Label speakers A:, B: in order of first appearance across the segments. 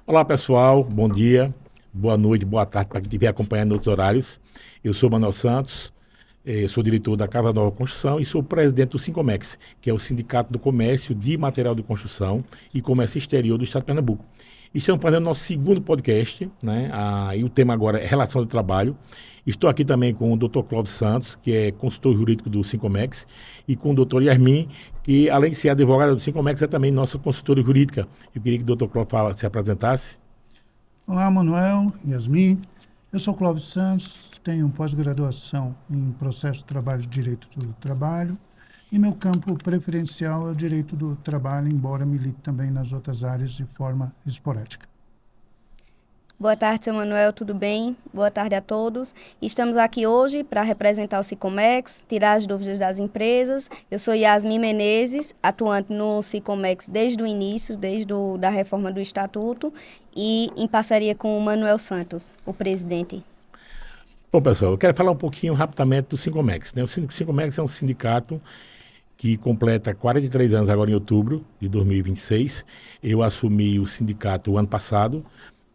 A: Olá pessoal, bom dia, boa noite, boa tarde para quem estiver acompanhando outros horários. Eu sou Manuel Santos, sou diretor da Casa Nova Construção e sou presidente do Sincomex, que é o Sindicato do Comércio de Material de Construção e Comércio Exterior do Estado de Pernambuco. Estamos fazendo nosso segundo podcast, né? E o tema agora é relação de trabalho. Estou aqui também com o Dr. Clóvis Santos, que é consultor jurídico do Sincomex, e com o Dr. Yasmin, que além de ser advogada do Sincomex, é também nossa consultora jurídica. Eu queria que o Dr. Clóvis se apresentasse.
B: Olá, Manuel, Yasmin. Eu sou Clóvis Santos, tenho pós-graduação em Processo de Trabalho e Direito do Trabalho e meu campo preferencial é o Direito do Trabalho, embora milite também nas outras áreas de forma esporádica.
C: Boa tarde, seu Manuel, tudo bem? Boa tarde a todos. Estamos aqui hoje para representar o Sincomex, tirar as dúvidas das empresas. Eu sou Yasmin Menezes, atuante no Sincomex desde o início, da reforma do Estatuto, e em parceria com o Manuel Santos, o presidente.
A: Bom, pessoal, eu quero falar um pouquinho rapidamente do Sincomex, né? O Sincomex é um sindicato que completa 43 anos agora em outubro de 2026. Eu assumi o sindicato o ano passado,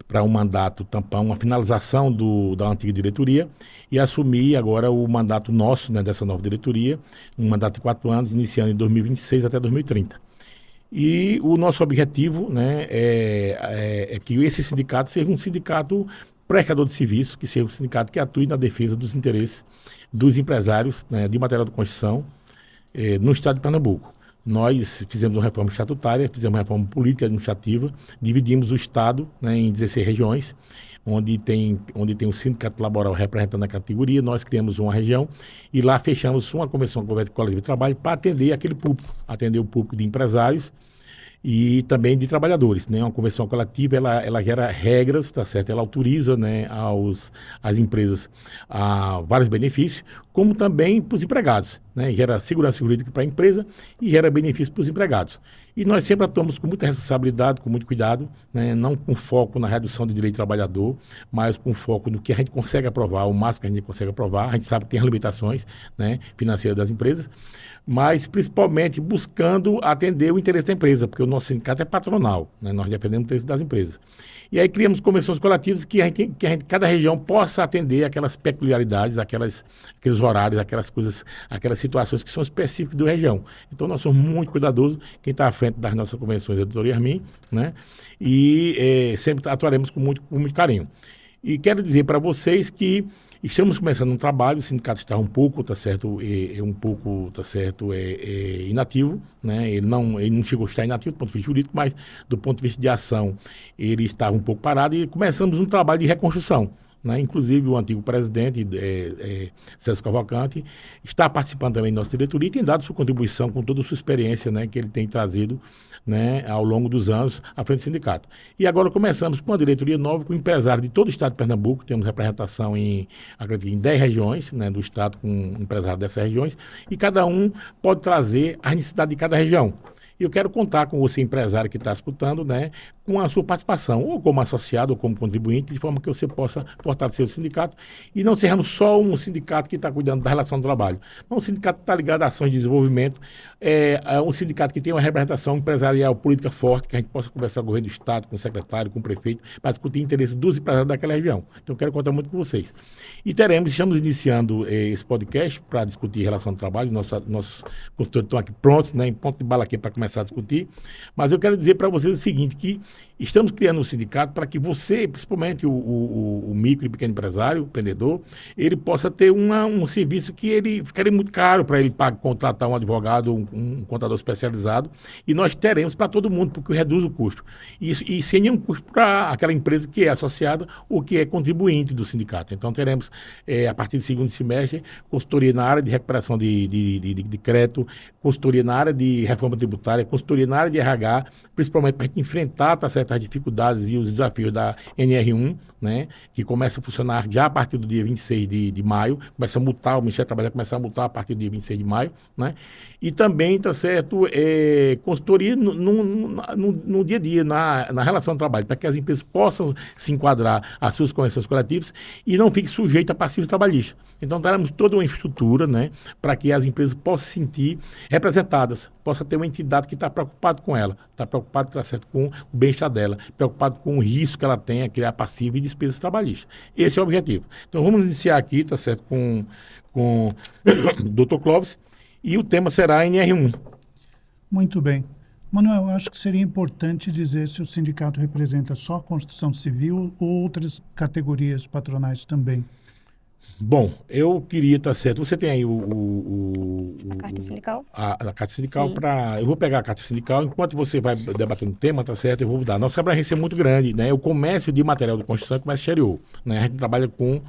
A: para um mandato tampão, uma finalização da antiga diretoria, e assumi agora o mandato nosso, né, dessa nova diretoria, um mandato de 4 anos, iniciando em 2026 até 2030. E o nosso objetivo, né, é que esse sindicato seja um sindicato prestador de serviço, que seja um sindicato que atue na defesa dos interesses dos empresários, né, de material de construção no estado de Pernambuco. Nós fizemos uma reforma estatutária, fizemos uma reforma política administrativa, dividimos o Estado, né, em 16 regiões, onde tem o sindicato laboral representando a categoria. Nós criamos uma região e lá fechamos uma convenção coletiva de trabalho para atender aquele público, atender o público de empresários e também de trabalhadores, né? Uma convenção coletiva, ela gera regras, tá certo? Ela autoriza, né, às empresas a vários benefícios, como também para os empregados, né? Gera segurança jurídica para a empresa e gera benefícios para os empregados. E nós sempre atuamos com muita responsabilidade, com muito cuidado, né? Não com foco na redução do direito do trabalhador, mas com foco no que a gente consegue aprovar, o máximo que a gente consegue aprovar. A gente sabe que tem as limitações, né, financeiras das empresas, mas principalmente buscando atender o interesse da empresa, porque o nosso sindicato é patronal, né? Nós dependemos do interesse das empresas. E aí criamos convenções coletivas cada região possa atender aquelas peculiaridades, aqueles horários, aquelas coisas, aquelas situações que são específicas da região. Então nós somos muito cuidadosos, quem está à frente das nossas convenções é o doutor Yasmin, né? E sempre atuaremos com muito carinho. E quero dizer para vocês que estamos começando um trabalho, o sindicato está um pouco, tá certo, inativo, né? Ele não chegou a estar inativo do ponto de vista jurídico, mas do ponto de vista de ação ele estava um pouco parado e começamos um trabalho de reconstrução, né? Inclusive o antigo presidente, César Cavalcante, está participando também da nossa diretoria e tem dado sua contribuição com toda a sua experiência, né, que ele tem trazido, né, ao longo dos anos à frente do sindicato. E agora começamos com uma diretoria nova, com empresários de todo o estado de Pernambuco. Temos representação acredito, em 10 regiões, né, do estado, com empresários dessas regiões, e cada um pode trazer a necessidade de cada região. E eu quero contar com você, empresário que está escutando, né, com a sua participação, ou como associado, ou como contribuinte, de forma que você possa fortalecer o sindicato e não sermos só um sindicato que está cuidando da relação do trabalho. Mas um sindicato que está ligado a ações de desenvolvimento, é um sindicato que tem uma representação empresarial política forte, que a gente possa conversar com o governo do Estado, com o secretário, com o prefeito, para discutir interesses dos empresários daquela região. Então, eu quero contar muito com vocês. E estamos iniciando esse podcast para discutir relação do trabalho. Nossos consultores estão aqui prontos, né, em ponto de bala aqui para começar a discutir. Mas eu quero dizer para vocês o seguinte, que estamos criando um sindicato para que você, principalmente o micro e pequeno empresário, o empreendedor, ele possa ter um serviço que ele ficaria muito caro para ele contratar um advogado, um contador especializado, e nós teremos para todo mundo, porque reduz o custo. E sem nenhum custo para aquela empresa que é associada ou que é contribuinte do sindicato. Então teremos, a partir do segundo semestre, consultoria na área de recuperação de crédito, consultoria na área de reforma tributária, consultoria na área de RH, principalmente para a gente enfrentar, tá certo, as dificuldades e os desafios da NR1, né, que começa a funcionar já a partir do dia 26 de maio, começa a multar, o Ministério do Trabalho começa a multar a partir do dia 26 de maio, né, e também, tá certo, consultoria no dia a dia, na relação de trabalho, para que as empresas possam se enquadrar às suas convenções coletivas e não fiquem sujeitas a passivos trabalhistas. Então, teremos toda uma estrutura, né, para que as empresas possam se sentir representadas, possa ter uma entidade que está preocupada com ela, está preocupada, tá certo, com o bem-estar dela, preocupado com o risco que ela tem a criar passivo e despesas trabalhistas. Esse é o objetivo. Então, vamos iniciar aqui, tá certo, com o Dr. Clóvis, e o tema será NR1.
B: Muito bem. Manuel, eu acho que seria importante dizer se o sindicato representa só a construção civil ou outras categorias patronais também.
A: Bom, eu queria, estar certo. Você tem aí
C: A carta sindical?
A: A carta sindical
C: Sim.
A: para. Eu vou pegar a carta sindical, enquanto você vai debatendo o tema, tá certo? Eu vou dar. Nossa abrangência é muito grande, né? O comércio de material de construção é comércio exterior, né? A gente trabalha com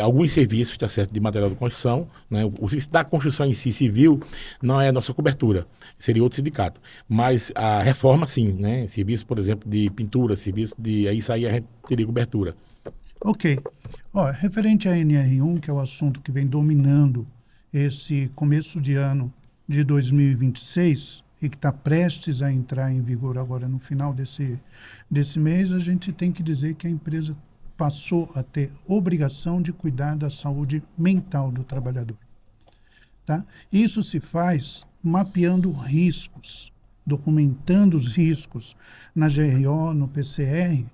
A: alguns serviços, tá certo? De material de construção, né? O serviço da construção em si, civil, não é a nossa cobertura, seria outro sindicato. Mas a reforma, sim, né? Serviço, por exemplo, de pintura, serviço de. Isso aí a gente teria cobertura.
B: Ok. Referente à NR1, que é o assunto que vem dominando esse começo de ano de 2026 e que está prestes a entrar em vigor agora no final desse mês, a gente tem que dizer que a empresa passou a ter obrigação de cuidar da saúde mental do trabalhador. Tá? Isso se faz mapeando riscos, documentando os riscos na GRO, no PCR,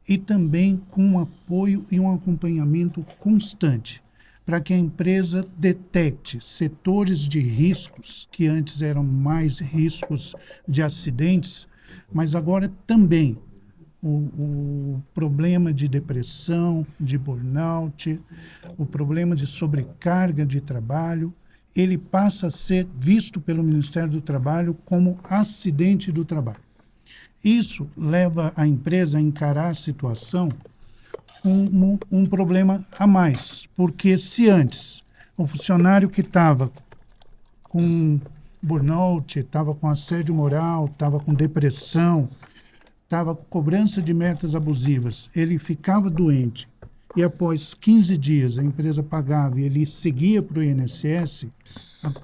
B: e também com um apoio e um acompanhamento constante, para que a empresa detecte setores de riscos, que antes eram mais riscos de acidentes, mas agora também o problema de depressão, de burnout, o problema de sobrecarga de trabalho, ele passa a ser visto pelo Ministério do Trabalho como acidente do trabalho. Isso leva a empresa a encarar a situação como um problema a mais, porque se antes o funcionário que estava com burnout, estava com assédio moral, estava com depressão, estava com cobrança de metas abusivas, ele ficava doente e após 15 dias a empresa pagava e ele seguia para o INSS,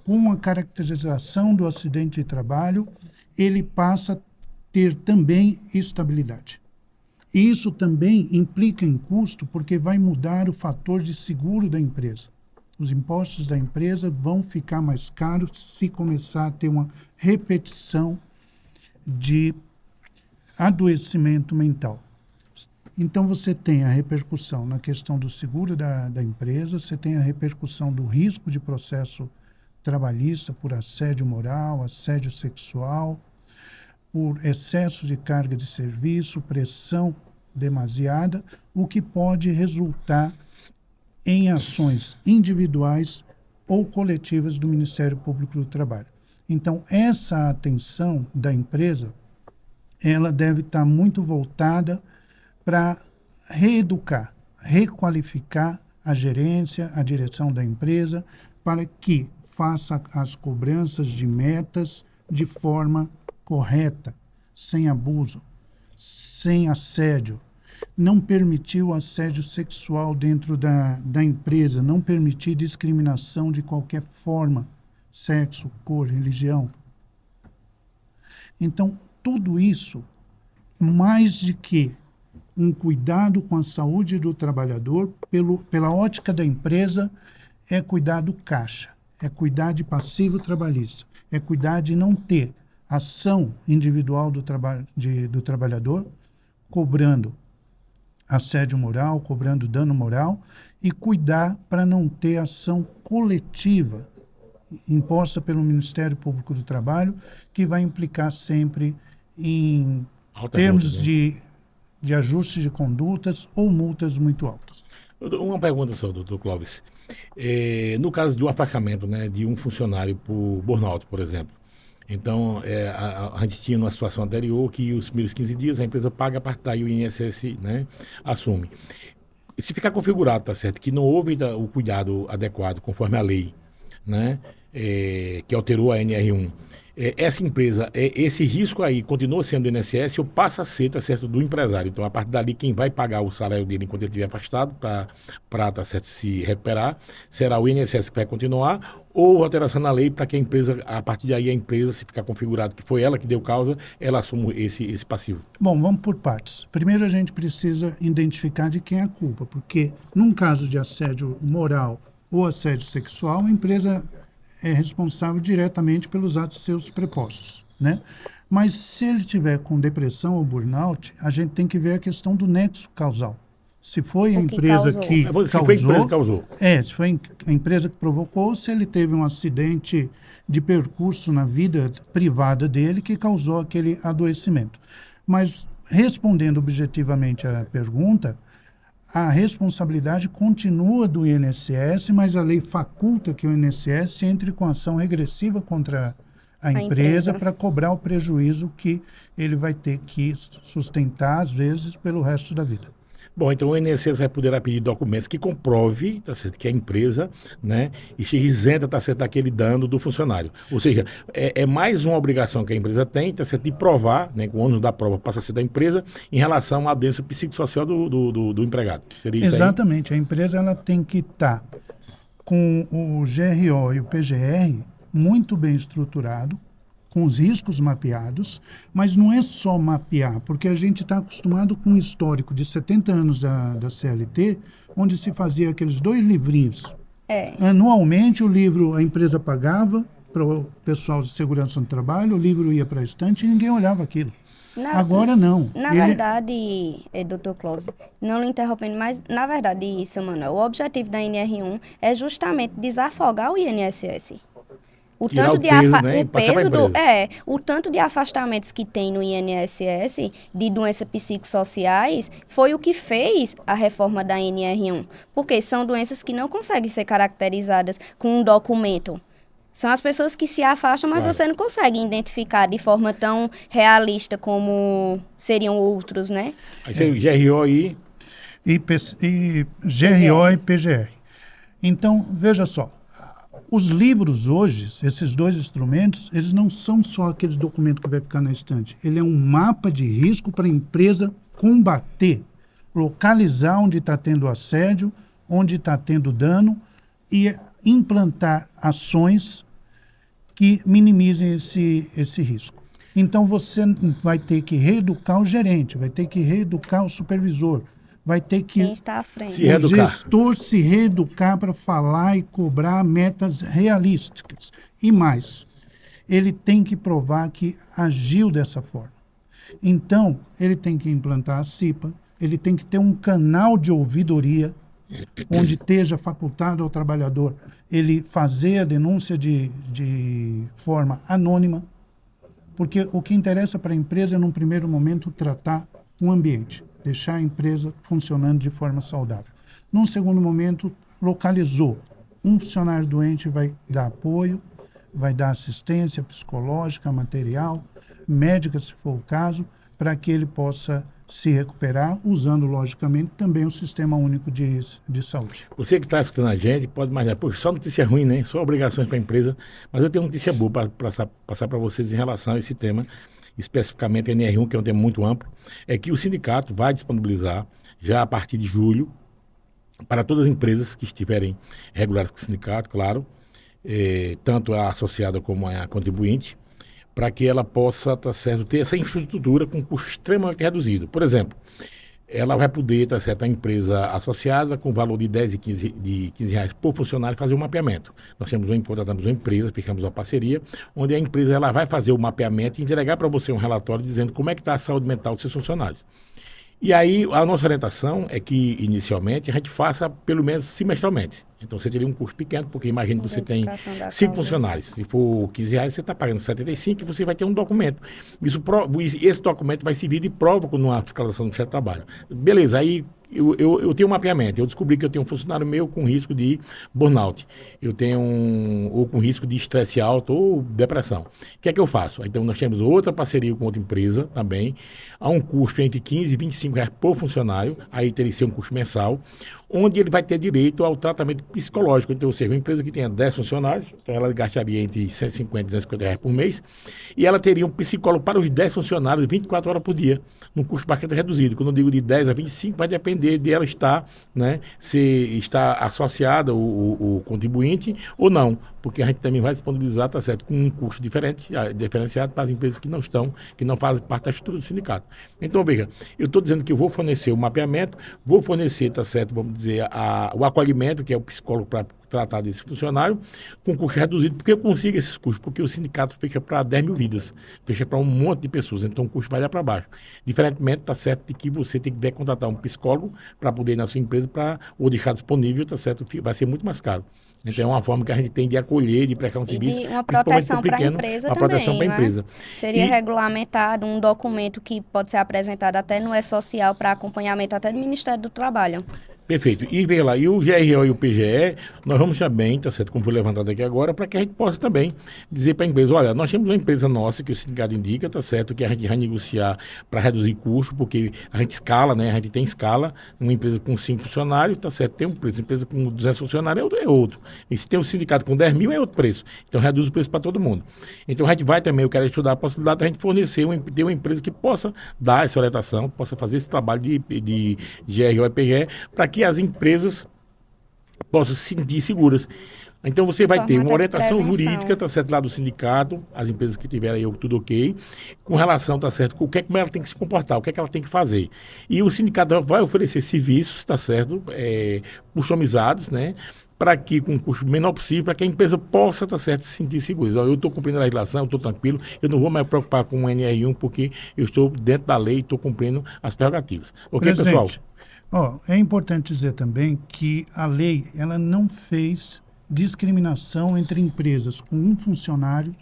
B: com a caracterização do acidente de trabalho, ele passa a ter também estabilidade. Isso também implica em custo, porque vai mudar o fator de seguro da empresa. Os impostos da empresa vão ficar mais caros se começar a ter uma repetição de adoecimento mental. Então, você tem a repercussão na questão do seguro da empresa, você tem a repercussão do risco de processo trabalhista por assédio moral, assédio sexual, por excesso de carga de serviço, pressão demasiada, o que pode resultar em ações individuais ou coletivas do Ministério Público do Trabalho. Então, essa atenção da empresa, ela deve estar muito voltada para reeducar, requalificar a gerência, a direção da empresa, para que faça as cobranças de metas de forma correta, sem abuso, sem assédio, não permitir o assédio sexual dentro da empresa, não permitir discriminação de qualquer forma, sexo, cor, religião. Então, tudo isso, mais de que um cuidado com a saúde do trabalhador, pela ótica da empresa, é cuidar do caixa, é cuidar de passivo trabalhista, é cuidar de não ter ação individual do trabalhador, cobrando assédio moral, cobrando dano moral, e cuidar para não ter ação coletiva imposta pelo Ministério Público do Trabalho, que vai implicar sempre em termos de ajuste de condutas ou multas muito altas.
A: Uma pergunta só, doutor Clóvis. No caso de um afastamento, né, de um funcionário por burnout, por exemplo, então a gente tinha numa situação anterior que os primeiros 15 dias a empresa paga, a partir daí o INSS, né, assume. E se ficar configurado, tá certo, que não houve o cuidado adequado conforme a lei, né, que alterou a NR1, essa empresa, esse risco aí continua sendo do INSS ou passa a ser, tá certo, do empresário. Então, a partir dali, quem vai pagar o salário dele enquanto ele estiver afastado para tá certo, se recuperar, será o INSS que vai continuar ou alteração na lei para que a empresa, a partir daí, a empresa, se ficar configurado que foi ela que deu causa, ela assume esse passivo.
B: Bom, vamos por partes. Primeiro, a gente precisa identificar de quem é a culpa, porque num caso de assédio moral ou assédio sexual, a empresa é responsável diretamente pelos atos seus prepostos, né? Mas se ele tiver com depressão ou burnout, a gente tem que ver a questão do nexo causal. Se foi a empresa que causou,
A: se foi a empresa que causou.
B: se foi a empresa que provocou, se ele teve um acidente de percurso na vida privada dele que causou aquele adoecimento. Mas, respondendo objetivamente à pergunta, a responsabilidade continua do INSS, mas a lei faculta que o INSS entre com ação regressiva contra a empresa para cobrar o prejuízo que ele vai ter que sustentar, às vezes, pelo resto da vida.
A: Bom, então o INSS vai poder pedir documentos que comprove, tá certo, que a empresa, né, esteja isenta, tá certo, daquele dano do funcionário. Ou seja, é mais uma obrigação que a empresa tem, tá certo, de provar, né, que o ônus da prova passa a ser da empresa em relação à doença psicossocial do empregado. Seria isso aí?
B: Exatamente. A empresa ela tem que estar com o GRO e o PGR muito bem estruturado, com os riscos mapeados, mas não é só mapear, porque a gente está acostumado com um histórico de 70 anos da CLT, onde se fazia aqueles 2 livrinhos. Anualmente o livro a empresa pagava para o pessoal de segurança no trabalho, o livro ia para a estante e ninguém olhava aquilo. Agora não.
C: Na verdade, doutor Clóvis, não lhe interrompendo, mas na verdade, seu Manuel, o objetivo da NR1 é justamente desafogar o INSS. O tanto de afastamentos que tem no INSS de doenças psicossociais foi o que fez a reforma da NR1. Porque são doenças que não conseguem ser caracterizadas com um documento. São as pessoas que se afastam, mas você não consegue identificar de forma tão realista como seriam outros, né?
A: Aí seria GRO e
B: GRO e PGR. Então, veja só. Os livros hoje, esses 2 instrumentos, eles não são só aqueles documentos que vai ficar na estante. Ele é um mapa de risco para a empresa combater, localizar onde está tendo assédio, onde está tendo dano e implantar ações que minimizem esse risco. Então, você vai ter que reeducar o gerente, vai ter que reeducar o supervisor, vai ter que
C: quem está à frente.
B: o gestor se reeducar para falar e cobrar metas realísticas. E mais, ele tem que provar que agiu dessa forma. Então, ele tem que implantar a CIPA, ele tem que ter um canal de ouvidoria, onde esteja facultado ao trabalhador ele fazer a denúncia de forma anônima, porque o que interessa para a empresa é, num primeiro momento, tratar o ambiente, deixar a empresa funcionando de forma saudável. Num segundo momento, localizou. Um funcionário doente vai dar apoio, vai dar assistência psicológica, material, médica, se for o caso, para que ele possa se recuperar, usando, logicamente, também o Sistema Único de Saúde.
A: Você que está escutando a gente, pode imaginar, poxa, só notícia ruim, né? Só obrigações para a empresa, mas eu tenho uma notícia boa para passar para vocês em relação a esse tema, especificamente a NR1, que é um tema muito amplo, é que o sindicato vai disponibilizar, já a partir de julho, para todas as empresas que estiverem reguladas com o sindicato, claro, tanto a associada como a contribuinte, para que ela possa, tá certo, ter essa infraestrutura com custo extremamente reduzido. Por exemplo, ela vai poder, tá certo, a empresa associada com valor de 10 e 15 reais por funcionário fazer um mapeamento. Nós contratamos uma empresa, fechamos uma parceria, onde a empresa ela vai fazer o mapeamento e entregar para você um relatório dizendo como é que está a saúde mental dos seus funcionários. E aí, a nossa orientação é que, inicialmente, a gente faça pelo menos semestralmente. Então, você teria um custo pequeno, porque imagine que você tem 5 funcionários. Se for 15 reais, você está pagando 75 e você vai ter um documento. Esse documento vai servir de prova numa fiscalização do chefe de trabalho. Beleza, aí eu tenho um mapeamento. Eu descobri que eu tenho um funcionário meu com risco de burnout. Eu tenho ou com risco de estresse alto ou depressão. O que é que eu faço? Então, nós temos outra parceria com outra empresa também, a um custo entre 15 e 25 reais por funcionário, aí teria que ser um custo mensal, onde ele vai ter direito ao tratamento psicológico. Então, ou seja, uma empresa que tenha 10 funcionários, então ela gastaria entre 150 e 250 reais por mês, e ela teria um psicólogo para os 10 funcionários 24 horas por dia, num custo bastante reduzido. Quando eu digo de 10 a 25, vai depender de ela estar, né, se está associada o contribuinte ou não, porque a gente também vai disponibilizar, tá certo, com um custo diferenciado para as empresas que não estão, que não fazem parte da estrutura do sindicato. Então, veja, eu estou dizendo que eu vou fornecer o mapeamento, vou fornecer, tá certo, vamos dizer, o acolhimento, que é o psicólogo para tratar desse funcionário, com custo reduzido, porque eu consigo esses custos, porque o sindicato fecha para 10 mil vidas, fecha para um monte de pessoas, então o custo vai lá para baixo. Diferentemente, tá certo, de que você tem que contratar um psicólogo para poder ir na sua empresa, ou deixar disponível, tá certo, vai ser muito mais caro. Então é uma forma que a gente tem de acolher, de prestar um serviço,
C: uma proteção para a empresa
A: uma proteção para a empresa.
C: Seria regulamentado um documento que pode ser apresentado até no E-Social para acompanhamento até do Ministério do Trabalho.
A: Perfeito. E veja lá, e o GRO e o PGE, nós vamos também, tá certo, como foi levantado aqui agora, para que a gente possa também dizer para a empresa, olha, nós temos uma empresa nossa que o sindicato indica, tá certo, que a gente vai negociar para reduzir custo, porque a gente escala, né, a gente tem escala, uma empresa com 5 funcionários, tá certo, tem um preço, uma empresa com 200 funcionários é outro. E se tem um sindicato com 10 mil é outro preço. Então reduz o preço para todo mundo. Então a gente vai também, eu quero estudar a possibilidade da gente fornecer, ter uma empresa que possa dar essa orientação, possa fazer esse trabalho de GRO e PGE, para que as empresas possam se sentir seguras. Então você vai ter uma orientação jurídica, tá certo, lá do sindicato, as empresas que tiverem aí tudo ok, com relação, tá certo, com o que é que ela tem que se comportar, o que é que ela tem que fazer. E o sindicato vai oferecer serviços, tá certo, customizados, né, para que com o custo menor possível, para que a empresa possa, tá certo, se sentir segura. Eu estou cumprindo a legislação, eu estou tranquilo, eu não vou mais me preocupar com o NR1, porque eu estou dentro da lei e estou cumprindo as prerrogativas. Ok, pessoal?
B: É importante dizer também que a lei ela não fez discriminação entre empresas com 1 funcionário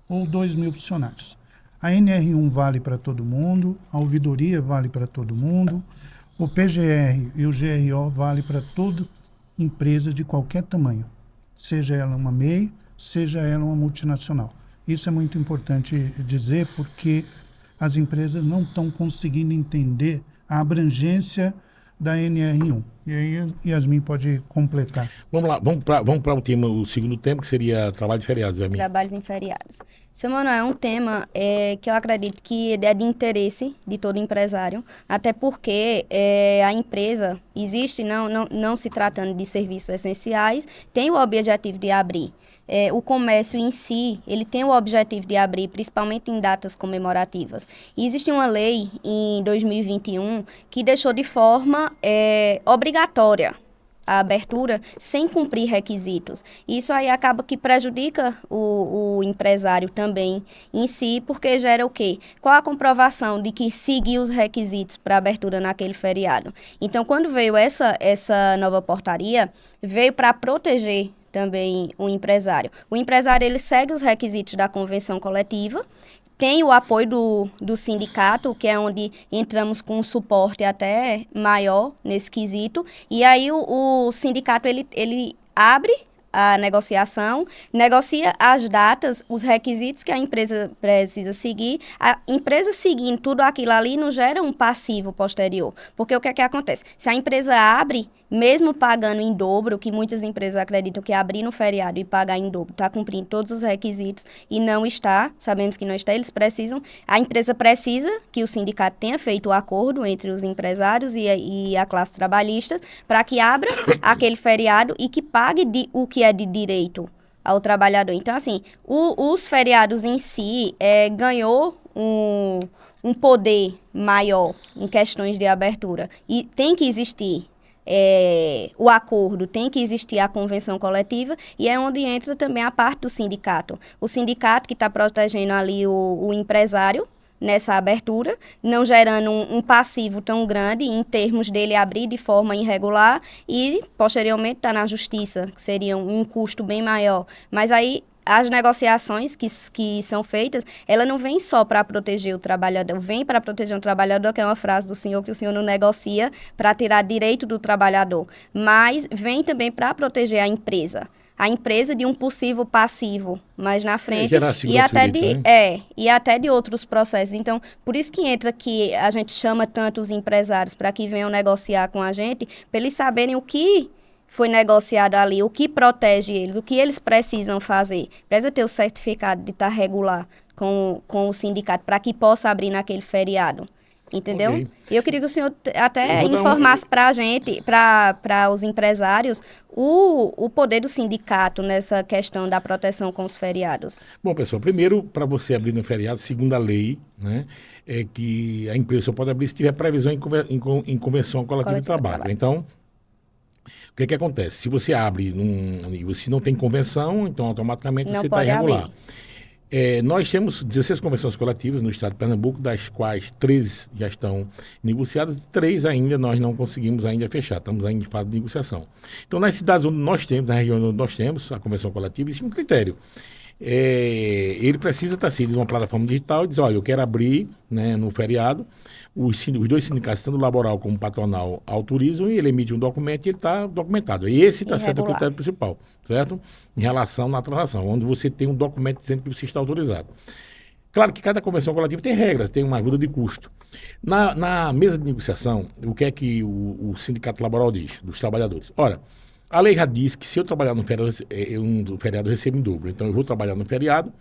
B: ou 2 mil funcionários. A NR1 vale para todo mundo, a ouvidoria vale para todo mundo, o PGR e o GRO vale para toda empresa de qualquer tamanho, seja ela uma MEI, seja ela uma multinacional. Isso é muito importante dizer porque as empresas não estão conseguindo entender a abrangência da NR1. E aí Yasmin pode completar.
A: Vamos lá, vamos para o segundo tema, que seria trabalho de feriados, Yasmin.
C: Trabalhos em feriados. Seu Manuel, é um tema que eu acredito que é de interesse de todo empresário, até porque a empresa existe, não se tratando de serviços essenciais, tem o objetivo de abrir. O comércio em si, ele tem o objetivo de abrir, principalmente em datas comemorativas. E existe uma lei em 2021 que deixou de forma obrigatória a abertura sem cumprir requisitos. Isso aí acaba que prejudica o empresário também em si, porque gera o quê? Qual a comprovação de que seguiu os requisitos para abertura naquele feriado? Então, quando veio essa nova portaria, veio para proteger também o empresário. O empresário, ele segue os requisitos da convenção coletiva, tem o apoio do sindicato, que é onde entramos com um suporte até maior nesse quesito, e aí o sindicato, ele abre a negociação, negocia as datas, os requisitos que a empresa precisa seguir. A empresa seguindo tudo aquilo ali não gera um passivo posterior, porque o que é que acontece? Se a empresa abre, mesmo pagando em dobro, que muitas empresas acreditam que abrir no feriado e pagar em dobro está cumprindo todos os requisitos e não está, sabemos que não está, a empresa precisa que o sindicato tenha feito o acordo entre os empresários e a classe trabalhista para que abra aquele feriado e que pague o que é de direito ao trabalhador. Então, assim, os feriados em si ganhou um poder maior em questões de abertura e tem que existir o acordo, tem que existir a convenção coletiva e é onde entra também a parte do sindicato. O sindicato que está protegendo ali o empresário nessa abertura, não gerando um passivo tão grande em termos dele abrir de forma irregular e posteriormente está na justiça, que seria um custo bem maior. Mas aí as negociações que são feitas, ela não vem só para proteger o trabalhador, vem para proteger o trabalhador, que é uma frase do senhor, que o senhor não negocia para tirar direito do trabalhador, mas vem também para proteger a empresa de um possível passivo mais na frente e até de outros processos. Então, por isso que entra que a gente chama tanto os empresários para que venham negociar com a gente, para eles saberem o que foi negociado ali, o que protege eles, o que eles precisam fazer. Precisa ter o certificado de estar regular com o sindicato para que possa abrir naquele feriado. Entendeu?
A: Okay.
C: Eu queria que o senhor até informasse para a gente, para os empresários, o poder do sindicato nessa questão da proteção com os feriados.
A: Bom, pessoal, primeiro, para você abrir no feriado, segundo a lei, né, é que a empresa só pode abrir se tiver previsão em convenção coletiva de trabalho. Então, o que acontece? Se você abre e você não tem convenção, então automaticamente você está irregular. Nós temos 16 convenções coletivas no estado de Pernambuco, das quais 13 já estão negociadas, 3 ainda nós não conseguimos ainda fechar, estamos ainda em fase de negociação. Então, nas cidades onde nós temos, na região onde nós temos a convenção coletiva, existe um critério. Ele precisa estar sido numa plataforma digital e dizer, olha, eu quero abrir, né, no feriado, os dois sindicatos, tanto laboral como patronal, autorizam e ele emite um documento e ele está documentado. E esse está sendo o critério principal, certo? Em relação à transação, onde você tem um documento dizendo que você está autorizado. Claro que cada convenção coletiva tem regras, tem uma ajuda de custo. Na mesa de negociação, o que é que o sindicato laboral diz, dos trabalhadores? Ora, a lei já diz que se eu trabalhar no feriado, eu recebo em dobro. Então, eu vou trabalhar no feriado,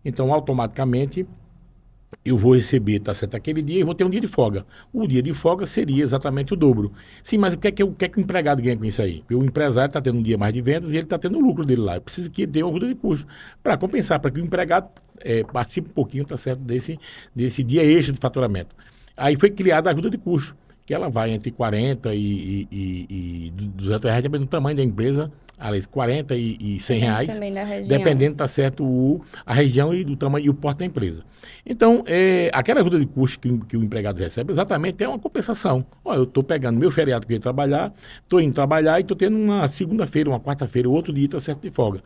A: então, automaticamente, eu vou receber, tá certo, aquele dia e vou ter um dia de folga. O dia de folga seria exatamente o dobro. Sim, mas o que é que o empregado ganha com isso aí? Porque o empresário está tendo um dia mais de vendas e ele está tendo o lucro dele lá. Precisa que ele tenha uma ajuda de custo para compensar, para que o empregado participe um pouquinho, tá certo, desse dia extra de faturamento. Aí foi criada a ajuda de custo, que ela vai entre 40 e 200 reais, dependendo do tamanho da empresa, aliás, 40 e 100 reais, dependendo, tá certo, a região e do tamanho e o porte da empresa. Então, aquela ajuda de custo que o empregado recebe, exatamente é uma compensação. Olha, eu estou pegando meu feriado que eu ia trabalhar, estou indo trabalhar e estou tendo uma segunda-feira, uma quarta-feira, outro dia, tá certo, de folga.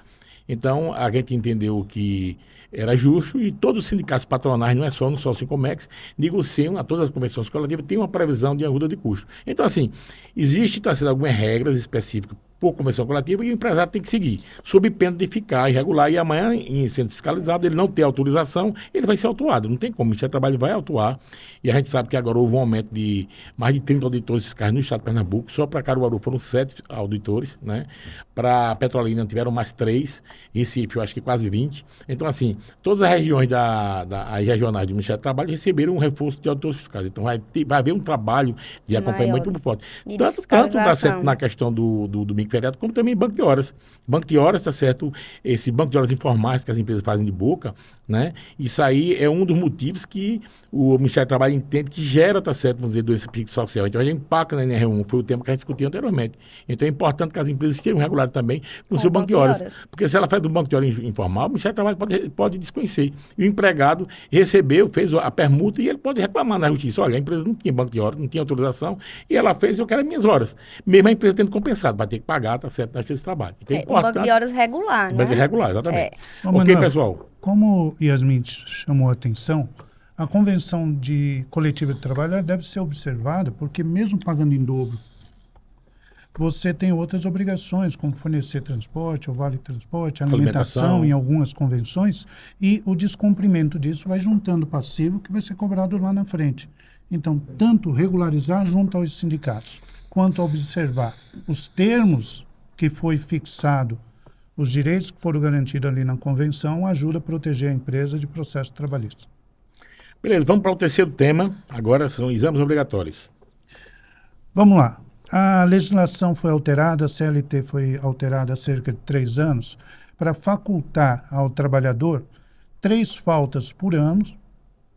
A: Então, a gente entendeu que era justo e todos os sindicatos patronais, não é só no Sincomex, negociam a todas as convenções coletivas, tem uma previsão de ajuda de custo. Então, assim, existe, tá sendo algumas regras específicas por convenção coletiva e o empresário tem que seguir, sob pena de ficar irregular e amanhã, em sendo fiscalizado, ele não ter autorização, ele vai ser autuado. Não tem como, o Ministério do Trabalho vai autuar e a gente sabe que agora houve um aumento de mais de 30 auditores fiscais no estado de Pernambuco, só para Caruaru foram 7 auditores, né? Para Petrolina tiveram mais 3, Recife eu acho que quase 20. Então, assim, todas as regiões as regionais do Ministério do Trabalho receberam um reforço de auditores fiscais. Então, vai haver um trabalho de acompanhamento muito forte. Tanto dá certo na questão do feriado, como também banco de horas. Banco de horas, tá certo? Esse banco de horas informais que as empresas fazem de boca, né? Isso aí é um dos motivos que o Ministério do Trabalho entende que gera, tá certo, vamos dizer, doença psicossocial. Então, a gente impacta na NR1, foi o tema que a gente discutiu anteriormente. Então, é importante que as empresas estejam regulares também com o seu banco de horas. Porque se ela faz um banco de horas informal, o Ministério do Trabalho pode desconhecer. E o empregado recebeu, fez a permuta e ele pode reclamar na justiça. Olha, a empresa não tinha banco de horas, não tinha autorização e ela fez, eu quero as minhas horas. Mesmo a empresa tendo compensado, vai ter que pagar, tá certo, na justiça de trabalho. Então, é importante.
C: Um banco de horas regular, né?
A: Regular, exatamente. Ok,
B: Manuel,
A: pessoal.
B: Como Yasmin chamou a atenção, a convenção coletiva de trabalho ela deve ser observada, porque mesmo pagando em dobro, você tem outras obrigações, como fornecer transporte, o vale transporte, alimentação em algumas convenções, e o descumprimento disso vai juntando passivo que vai ser cobrado lá na frente. Então, tanto regularizar junto aos sindicatos, quanto observar os termos que foi fixado, os direitos que foram garantidos ali na convenção, ajuda a proteger a empresa de processo trabalhista.
A: Beleza, vamos para o terceiro tema, agora são exames obrigatórios.
B: Vamos lá. A legislação foi alterada, a CLT foi alterada há cerca de 3 anos, para facultar ao trabalhador 3 faltas por ano,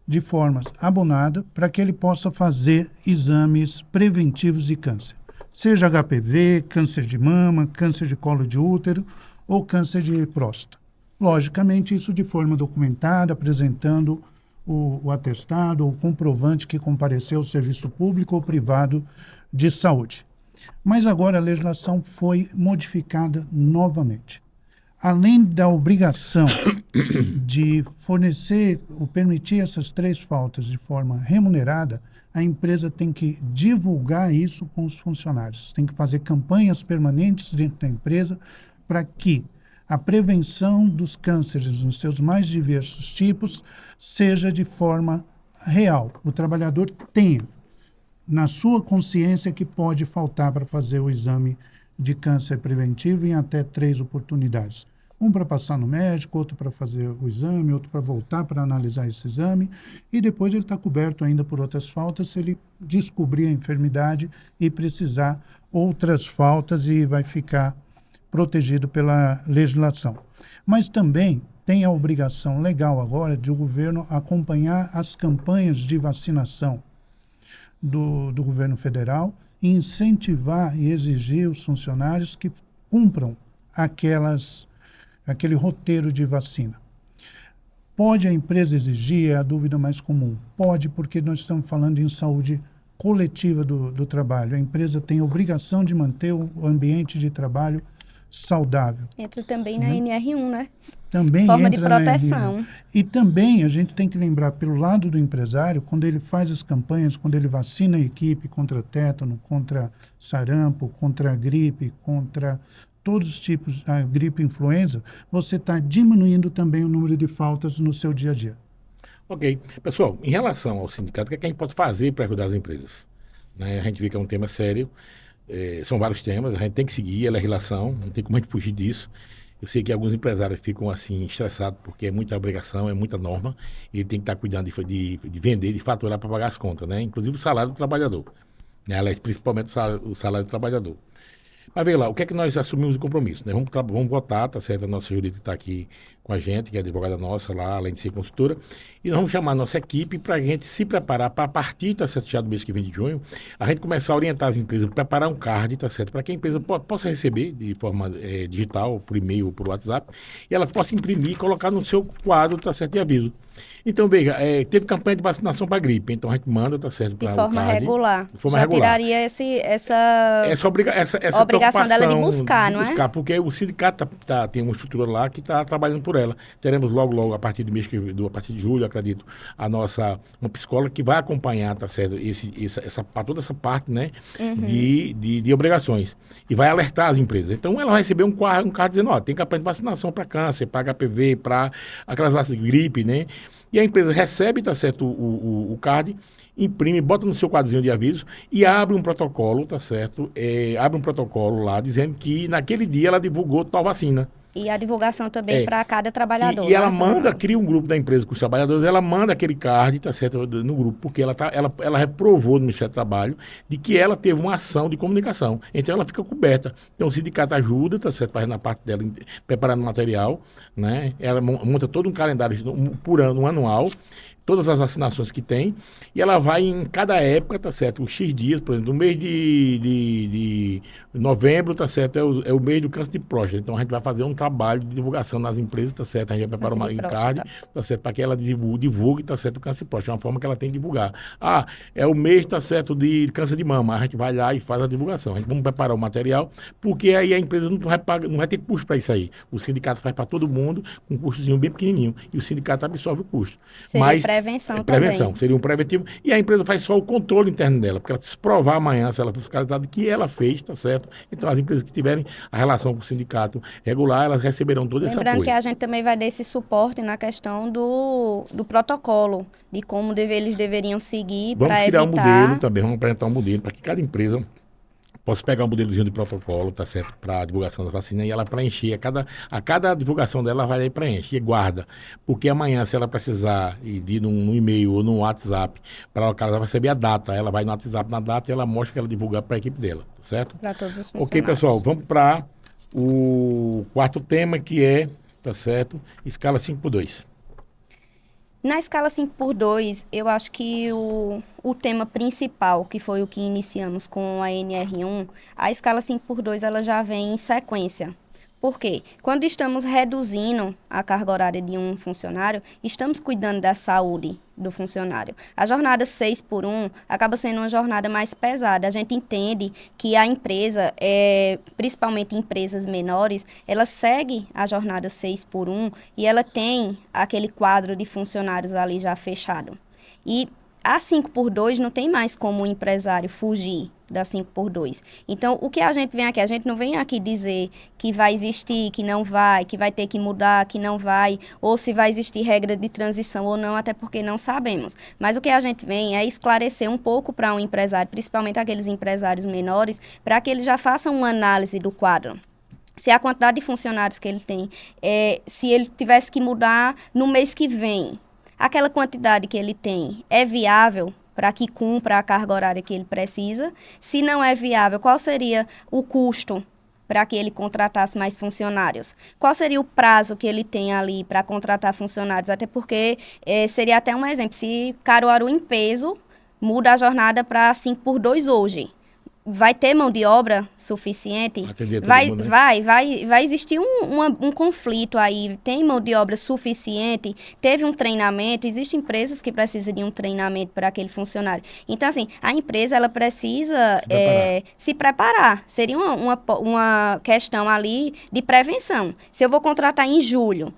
B: de forma abonada, para que ele possa fazer exames preventivos de câncer. Seja HPV, câncer de mama, câncer de colo de útero ou câncer de próstata. Logicamente, isso de forma documentada, apresentando o atestado ou comprovante que compareceu ao serviço público ou privado de saúde. Mas agora a legislação foi modificada novamente. além da obrigação de fornecer ou permitir essas 3 faltas de forma remunerada, a empresa tem que divulgar isso com os funcionários. Tem que fazer campanhas permanentes dentro da empresa para que a prevenção dos cânceres nos seus mais diversos tipos seja de forma real. O trabalhador tenha na sua consciência que pode faltar para fazer o exame de câncer preventivo em até 3 oportunidades. Um para passar no médico, outro para fazer o exame, outro para voltar para analisar esse exame, e depois ele está coberto ainda por outras faltas se ele descobrir a enfermidade e precisar outras faltas e vai ficar protegido pela legislação. Mas também tem a obrigação legal agora de o governo acompanhar as campanhas de vacinação do governo federal e incentivar e exigir os funcionários que cumpram aquele roteiro de vacina. Pode a empresa exigir? É a dúvida mais comum. Pode, porque nós estamos falando em saúde coletiva do trabalho. A empresa tem a obrigação de manter o ambiente de trabalho saudável.
C: Entra também na NR1, né?
B: Também
C: forma de
B: entra na
C: proteção.
B: NR1. E também a gente tem que lembrar, pelo lado do empresário, quando ele faz as campanhas, quando ele vacina a equipe contra tétano, contra sarampo, contra a gripe, contra todos os tipos, a gripe influenza, você está diminuindo também o número de faltas no seu dia a dia.
A: Ok. Pessoal, em relação ao sindicato, o que é que a gente pode fazer para ajudar as empresas? Né? A gente vê que é um tema sério, são vários temas, a gente tem que seguir, ela é relação, não tem como a gente fugir disso. Eu sei que alguns empresários ficam assim estressados porque é muita obrigação, é muita norma, e ele tem que estar cuidando de vender, de faturar para pagar as contas, né? Inclusive o salário do trabalhador, né? Aliás, principalmente o salário do trabalhador. Mas veja lá, o que é que nós assumimos de compromisso? Né? Vamos votar, tá certo? A nossa jurídica está aqui com a gente, que é advogada nossa lá, além de ser consultora, e nós vamos chamar a nossa equipe para a gente se preparar para, a partir, tá certo, já do mês que vem de junho, a gente começar a orientar as empresas, preparar um card, tá certo? Para que a empresa possa receber de forma digital, por e-mail ou por WhatsApp, e ela possa imprimir e colocar no seu quadro, tá certo, de aviso. Então, veja, teve campanha de vacinação para gripe, então a gente manda, tá certo, para
C: de forma regular.
A: De forma
C: já
A: regular.
C: Tiraria essa obrigação dela de buscar, não é?
A: Porque o sindicato tem uma estrutura lá que está trabalhando por ela. Teremos logo, a partir do mês a partir de julho, acredito, uma psicóloga que vai acompanhar, tá certo, toda essa parte, né, de obrigações. E vai alertar as empresas. Então, ela vai receber um card dizendo, ó, tem campanha de vacinação para câncer, para HPV, para aquelas vacinas de gripe, né? E a empresa recebe, tá certo, o card, imprime, bota no seu quadrinho de aviso e abre um protocolo, tá certo? Abre um protocolo lá dizendo que naquele dia ela divulgou tal vacina.
C: E a divulgação também para cada trabalhador.
A: E ela cria um grupo da empresa com os trabalhadores, ela manda aquele card, tá certo, no grupo, porque ela reprovou no Ministério do Trabalho de que ela teve uma ação de comunicação. Então ela fica coberta. Então o sindicato ajuda, tá certo, faz na parte dela, preparando material, né? Ela monta todo um calendário por ano, um anual, todas as vacinações que tem, e ela vai em cada época, tá certo, os X dias, por exemplo, no mês de novembro, tá certo, é o mês do câncer de próstata. Então a gente vai fazer um trabalho de divulgação nas empresas, tá certo, a gente vai preparar uma card, tá certo, para que ela divulgue, tá certo, o câncer de próstata, é uma forma que ela tem de divulgar. É o mês, tá certo, de câncer de mama, a gente vai lá e faz a divulgação. A gente vamos preparar o material, porque aí a empresa não vai ter custo para isso aí. O sindicato faz para todo mundo, com um custozinho bem pequenininho, e o sindicato absorve o custo.
C: Mas prevenção também.
A: Seria um preventivo. E a empresa faz só o controle interno dela, porque ela se provar amanhã, se ela for fiscalizada, que ela fez, tá certo? Então, as empresas que tiverem a relação com o sindicato regular, elas receberão todo esse apoio.
C: Lembrando que a gente também vai dar esse suporte na questão do protocolo, de como eles deveriam seguir para evitar...
A: Vamos criar um modelo também, vamos apresentar um modelo para que cada empresa possa pegar um modelozinho de protocolo, tá certo, para a divulgação da vacina, e ela preencher, a cada divulgação dela, ela vai lá e preenche, e guarda, porque amanhã, se ela precisar ir num e-mail ou no WhatsApp, para ela receber a data, ela vai no WhatsApp na data e ela mostra que ela divulga para a equipe dela, tá certo?
C: Para todos os funcionários.
A: Ok, pessoal, vamos para o quarto tema, que é, tá certo, escala 5x2.
C: Na escala 5x2, eu acho que o tema principal, que foi o que iniciamos com a NR1, a escala 5x2 ela já vem em sequência. Por quê? Quando estamos reduzindo a carga horária de um funcionário, estamos cuidando da saúde do funcionário. A jornada 6 por 1 acaba sendo uma jornada mais pesada. A gente entende que a empresa, principalmente empresas menores, ela segue a jornada 6 por 1 e ela tem aquele quadro de funcionários ali já fechado. E a 5 por 2 não tem mais como o empresário fugir da 5 por 2. Então, o que a gente vem aqui? A gente não vem aqui dizer que vai existir, que não vai, que vai ter que mudar, que não vai, ou se vai existir regra de transição ou não, até porque não sabemos. Mas o que a gente vem é esclarecer um pouco para um empresário, principalmente aqueles empresários menores, para que eles já façam uma análise do quadro. Se a quantidade de funcionários que ele tem, se ele tivesse que mudar no mês que vem, aquela quantidade que ele tem é viável para que cumpra a carga horária que ele precisa? Se não é viável, qual seria o custo para que ele contratasse mais funcionários? Qual seria o prazo que ele tem ali para contratar funcionários? Até porque seria até um exemplo, se Caruaru em peso muda a jornada para 5 por 2 hoje, vai ter mão de obra suficiente? Vai existir um conflito aí. Tem mão de obra suficiente? Teve um treinamento? Existem empresas que precisam de um treinamento para aquele funcionário. Então, assim, a empresa ela precisa se preparar. Seria uma questão ali de prevenção. Se eu vou contratar em julho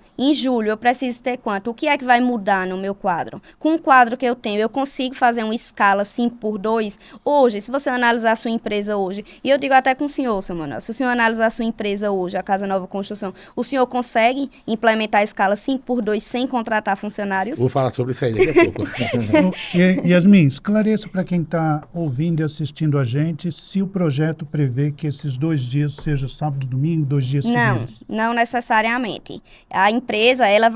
C: eu preciso ter quanto? O que é que vai mudar no meu quadro? Com o quadro que eu tenho, eu consigo fazer uma escala 5 por 2? Hoje, se você analisar a sua empresa hoje, e eu digo até com o senhor, seu Manuel, se o senhor analisar a sua empresa hoje, a Casa Nova Construção, o senhor consegue implementar a escala 5 por 2 sem contratar funcionários?
A: Vou falar sobre isso aí daqui a pouco.
B: Yasmin, esclareça para quem está ouvindo e assistindo a gente se o projeto prevê que esses 2 dias seja sábado e domingo, 2 dias seguidos.
C: Não necessariamente. A empresa, ela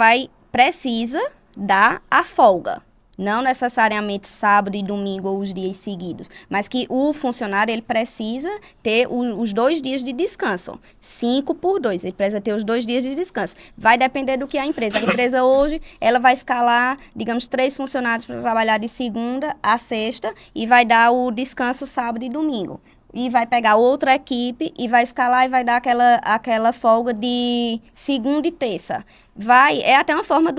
C: precisa dar a folga. Não necessariamente sábado e domingo ou os dias seguidos, mas que o funcionário ele precisa ter os 2 dias de descanso. 5 por 2, ele precisa ter os 2 dias de descanso. Vai depender do que a empresa. A empresa hoje, ela vai escalar, digamos, 3 funcionários para trabalhar de segunda a sexta e vai dar o descanso sábado e domingo. E vai pegar outra equipe e vai escalar e vai dar aquela folga de segunda e terça. É até uma forma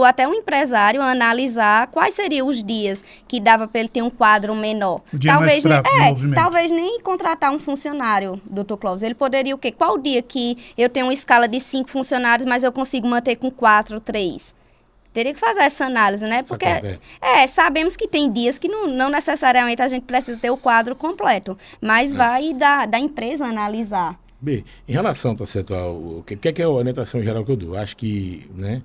C: até um empresário analisar quais seriam os dias que dava para ele ter um quadro menor.
B: O dia mais fraco do movimento.
C: Talvez nem contratar um funcionário, doutor Clóvis. Ele poderia o quê? Qual o dia que eu tenho uma escala de 5 funcionários, mas eu consigo manter com 4, 3? Teria que fazer essa análise, né? Porque sabemos que tem dias que não necessariamente a gente precisa ter o quadro completo, mas vai da empresa analisar.
A: Bem, em relação, tá certo, o que é a orientação geral que eu dou? Acho que, né,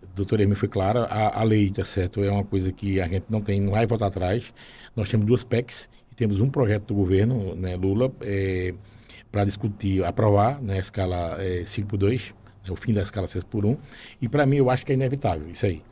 A: a doutora Hermine foi clara, a lei, tá certo, é uma coisa que a gente não vai voltar atrás. Nós temos 2 PECs e temos um projeto do governo, né, Lula, para discutir, aprovar, né, a escala 5 por 2, o fim da escala 6 por 1, e para mim eu acho que é inevitável isso aí.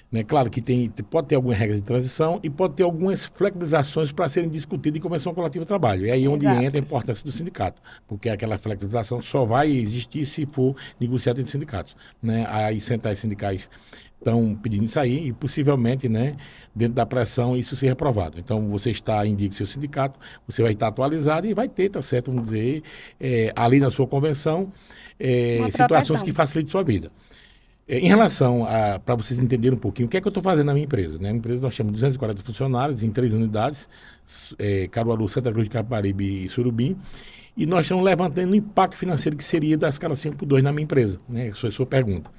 A: Né? Claro que pode ter algumas regras de transição e pode ter algumas flexibilizações para serem discutidas em convenção coletiva de trabalho. É aí onde entra a importância do sindicato, porque aquela flexibilização só vai existir se for negociada entre sindicatos. Né? As centrais sindicais estão pedindo isso aí e possivelmente, né, dentro da pressão, isso ser aprovado. Então, você indica o seu sindicato, você vai estar atualizado e vai ter, tá certo, vamos dizer, ali na sua convenção, situações que facilitem sua vida. Em relação para vocês entenderem um pouquinho, o que é que eu estou fazendo na minha empresa? Né? Na minha empresa nós temos 240 funcionários em 3 unidades, Caruaru, Santa Cruz de Capibaribe e Surubim, e nós estamos levantando o impacto financeiro que seria da escala 5 por 2 na minha empresa, né? Essa é a sua pergunta.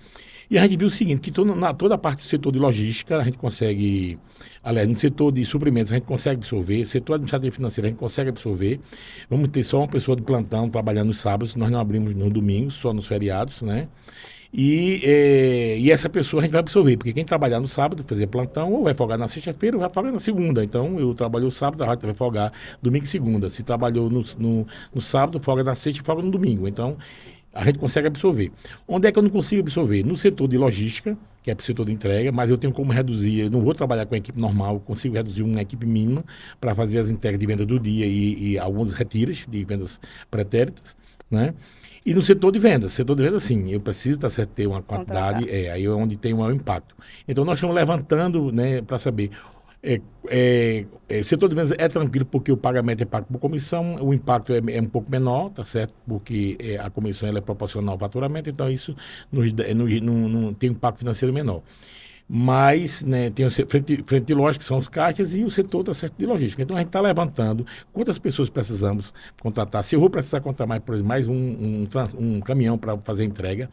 A: E a gente viu o seguinte, que toda a parte do setor de logística a gente consegue, aliás, no setor de suprimentos a gente consegue absorver, setor administrativo e financeiro a gente consegue absorver, vamos ter só uma pessoa de plantão trabalhando nos sábados, nós não abrimos no domingo, só nos feriados, né? E essa pessoa a gente vai absorver, porque quem trabalhar no sábado, fazer plantão, ou vai folgar na sexta-feira ou vai folgar na segunda. Então, eu trabalho no sábado, a gente vai folgar domingo e segunda. Se trabalhou no sábado, folga na sexta e folga no domingo. Então, a gente consegue absorver. Onde é que eu não consigo absorver? No setor de logística, que é para o setor de entrega, mas eu tenho como reduzir, eu não vou trabalhar com a equipe normal, eu consigo reduzir uma equipe mínima para fazer as entregas de venda do dia e alguns retiros de vendas pretéritas, né? E no setor de vendas, sim, eu preciso ter uma quantidade, aí é onde tem o maior impacto. Então, nós estamos levantando, né, para saber O setor de vendas é tranquilo porque o pagamento é pago por comissão, o impacto é um pouco menor, tá certo? Porque a comissão ela é proporcional ao faturamento, então isso não tem impacto financeiro menor. Mas, né, tem o frente de lógica, que são os caixas, e o setor tá certo de logística. Então, a gente está levantando quantas pessoas precisamos contratar. Se eu vou precisar contratar mais, por exemplo, mais um caminhão para fazer a entrega.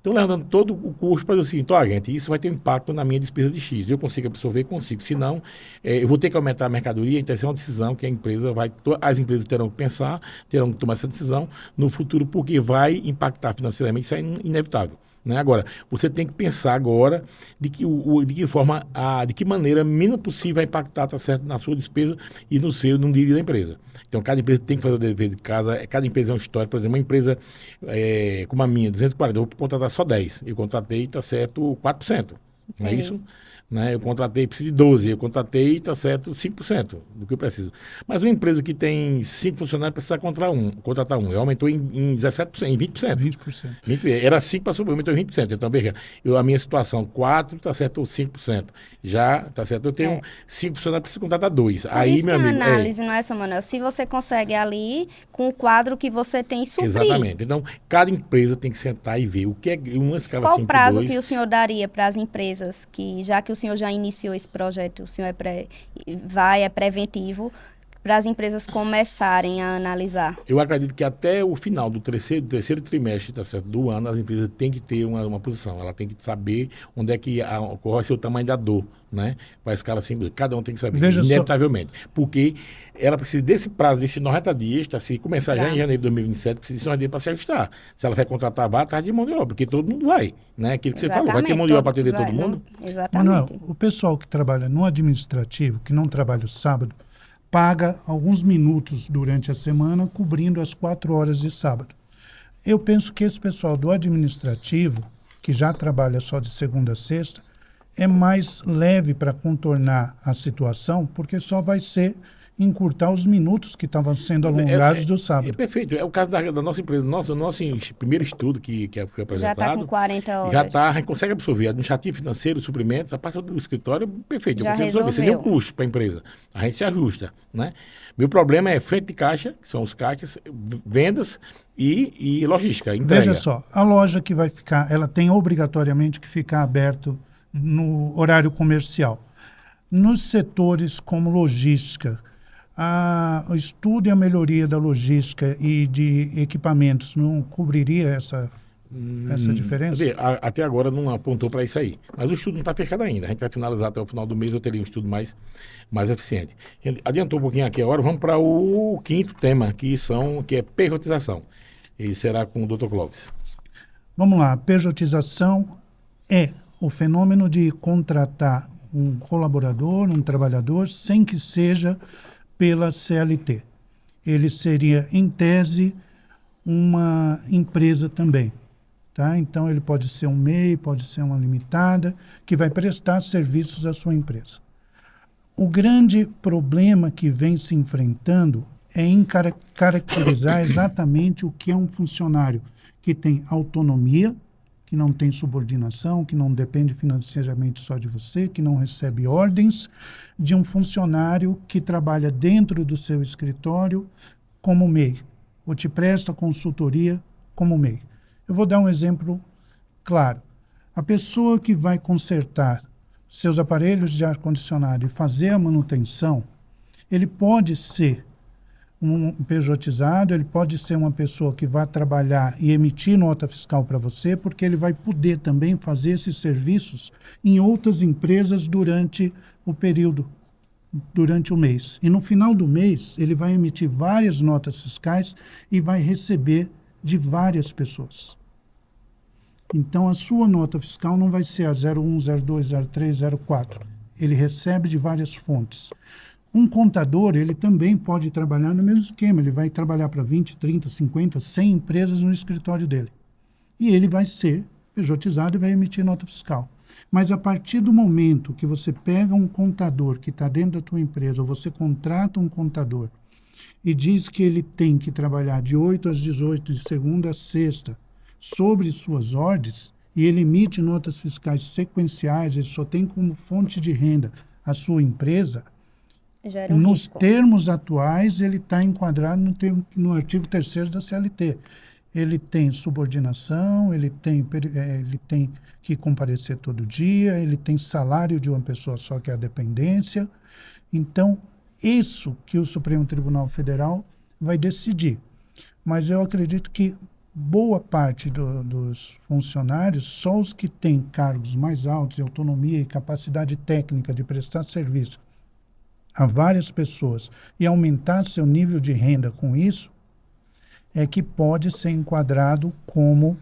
A: Então, levantando todo o custo para dizer o seguinte: ó, gente, isso vai ter impacto na minha despesa de X. Eu consigo absorver? Consigo. Se não, eu vou ter que aumentar a mercadoria. Então, essa é uma decisão que a empresa as empresas terão que pensar, terão que tomar essa decisão no futuro, porque vai impactar financeiramente, isso é inevitável. Né? Agora, você tem que pensar agora de que forma, de que maneira mínima possível vai impactar, tá certo, na sua despesa e no dia da empresa. Então, cada empresa tem que fazer o dever de casa, cada empresa é uma história. Por exemplo, uma empresa como a minha, 240, eu vou contratar só 10. Eu contratei, tá certo, 4%. Não é isso? Né? Eu contratei, preciso de 12, eu contratei, tá certo, 5% do que eu preciso. Mas uma empresa que tem 5 funcionários precisa contratar um. Eu aumentou em 17%, em 20%.
B: 20%.
A: Era 5 para subir, aumentou em 20%. Então, veja, a minha situação, 4, tá certo, ou 5%. Já, tá certo, eu tenho 5 funcionários, preciso contratar 2. Aí,
C: isso
A: meu
C: que é
A: amigo...
C: análise, não é, Samuel? Se você consegue ali, com o quadro que você tem, suprir.
A: Exatamente. Então, cada empresa tem que sentar e ver o que é uma escala 5
C: Qual o prazo
A: 2,
C: que o senhor daria para as empresas, que já que o senhor já iniciou esse projeto, o senhor é preventivo, para as empresas começarem a analisar?
A: Eu acredito que até o final do terceiro trimestre, tá certo, do ano, as empresas têm que ter uma posição. Ela tem que saber onde é que ocorre o tamanho da dor, né? Para a escala 5, cada um tem que saber,
B: Veja
A: inevitavelmente. Porque ela precisa desse prazo, desses 90 dias, tá? Se começar já em janeiro de 2027, precisa de 90 dias para se ajustar. Se ela vai contratar, vai atrás de mão de obra, porque todo mundo vai, né? Aquilo que você falou, vai ter mão de obra para atender todo mundo?
C: Exatamente.
B: Manuel, o pessoal que trabalha no administrativo, que não trabalha o sábado, paga alguns minutos durante a semana, cobrindo as 4 horas de sábado. Eu penso que esse pessoal do administrativo, que já trabalha só de segunda a sexta, é mais leve para contornar a situação, porque só vai ser encurtar os minutos que estavam sendo alongados do sábado.
A: É perfeito. É o caso da nossa empresa. Nosso primeiro estudo que foi apresentado.
C: Já está com 40 horas.
A: Já está, a gente consegue absorver administrativo, financeiro, suprimentos, a parte do escritório, perfeito.
C: Já
A: absorver, sem nenhum custo para a empresa. A gente se ajusta, né? Meu problema é frente de caixa, que são os caixas, vendas e logística, entrega.
B: Veja só, a loja que vai ficar, ela tem obrigatoriamente que ficar aberto no horário comercial. Nos setores como logística, o estudo e a melhoria da logística e de equipamentos não cobriria essa diferença?
A: Até agora não apontou para isso aí. Mas o estudo não está fechado ainda. A gente vai finalizar até o final do mês, eu teria um estudo mais eficiente. Adiantou um pouquinho aqui agora, vamos para o quinto tema, que é pejotização. E será com o Dr. Clóvis.
B: Vamos lá, a pejotização é o fenômeno de contratar um colaborador, um trabalhador, sem que seja pela CLT. Ele seria, em tese, uma empresa também. Tá? Então, ele pode ser um MEI, pode ser uma limitada, que vai prestar serviços à sua empresa. O grande problema que vem se enfrentando é em caracterizar exatamente o que é um funcionário que tem autonomia, que não tem subordinação, que não depende financeiramente só de você, que não recebe ordens, de um funcionário que trabalha dentro do seu escritório como MEI, ou te presta consultoria como MEI. Eu vou dar um exemplo claro. A pessoa que vai consertar seus aparelhos de ar-condicionado e fazer a manutenção, ele pode ser um pejotizado, ele pode ser uma pessoa que vai trabalhar e emitir nota fiscal para você, porque ele vai poder também fazer esses serviços em outras empresas durante o período, durante o mês. E no final do mês, ele vai emitir várias notas fiscais e vai receber de várias pessoas. Então, a sua nota fiscal não vai ser a 01, 02, 03, 04. Ele recebe de várias fontes. Um contador, ele também pode trabalhar no mesmo esquema. Ele vai trabalhar para 20, 30, 50, 100 empresas no escritório dele. E ele vai ser pejotizado e vai emitir nota fiscal. Mas a partir do momento que você pega um contador que está dentro da tua empresa, ou você contrata um contador e diz que ele tem que trabalhar de 8 às 18, de segunda a sexta, sobre suas ordens, e ele emite notas fiscais sequenciais, ele só tem como fonte de renda a sua empresa,
C: Gera um
B: nos
C: risco.
B: termos atuais, ele está enquadrado no artigo 3º da CLT. Ele tem subordinação, ele tem que comparecer todo dia, ele tem salário de uma pessoa só, que é a dependência. Então, isso que o Supremo Tribunal Federal vai decidir. Mas eu acredito que boa parte dos funcionários, só os que têm cargos mais altos, autonomia e capacidade técnica de prestar serviço a várias pessoas e aumentar seu nível de renda com isso, é que pode ser enquadrado como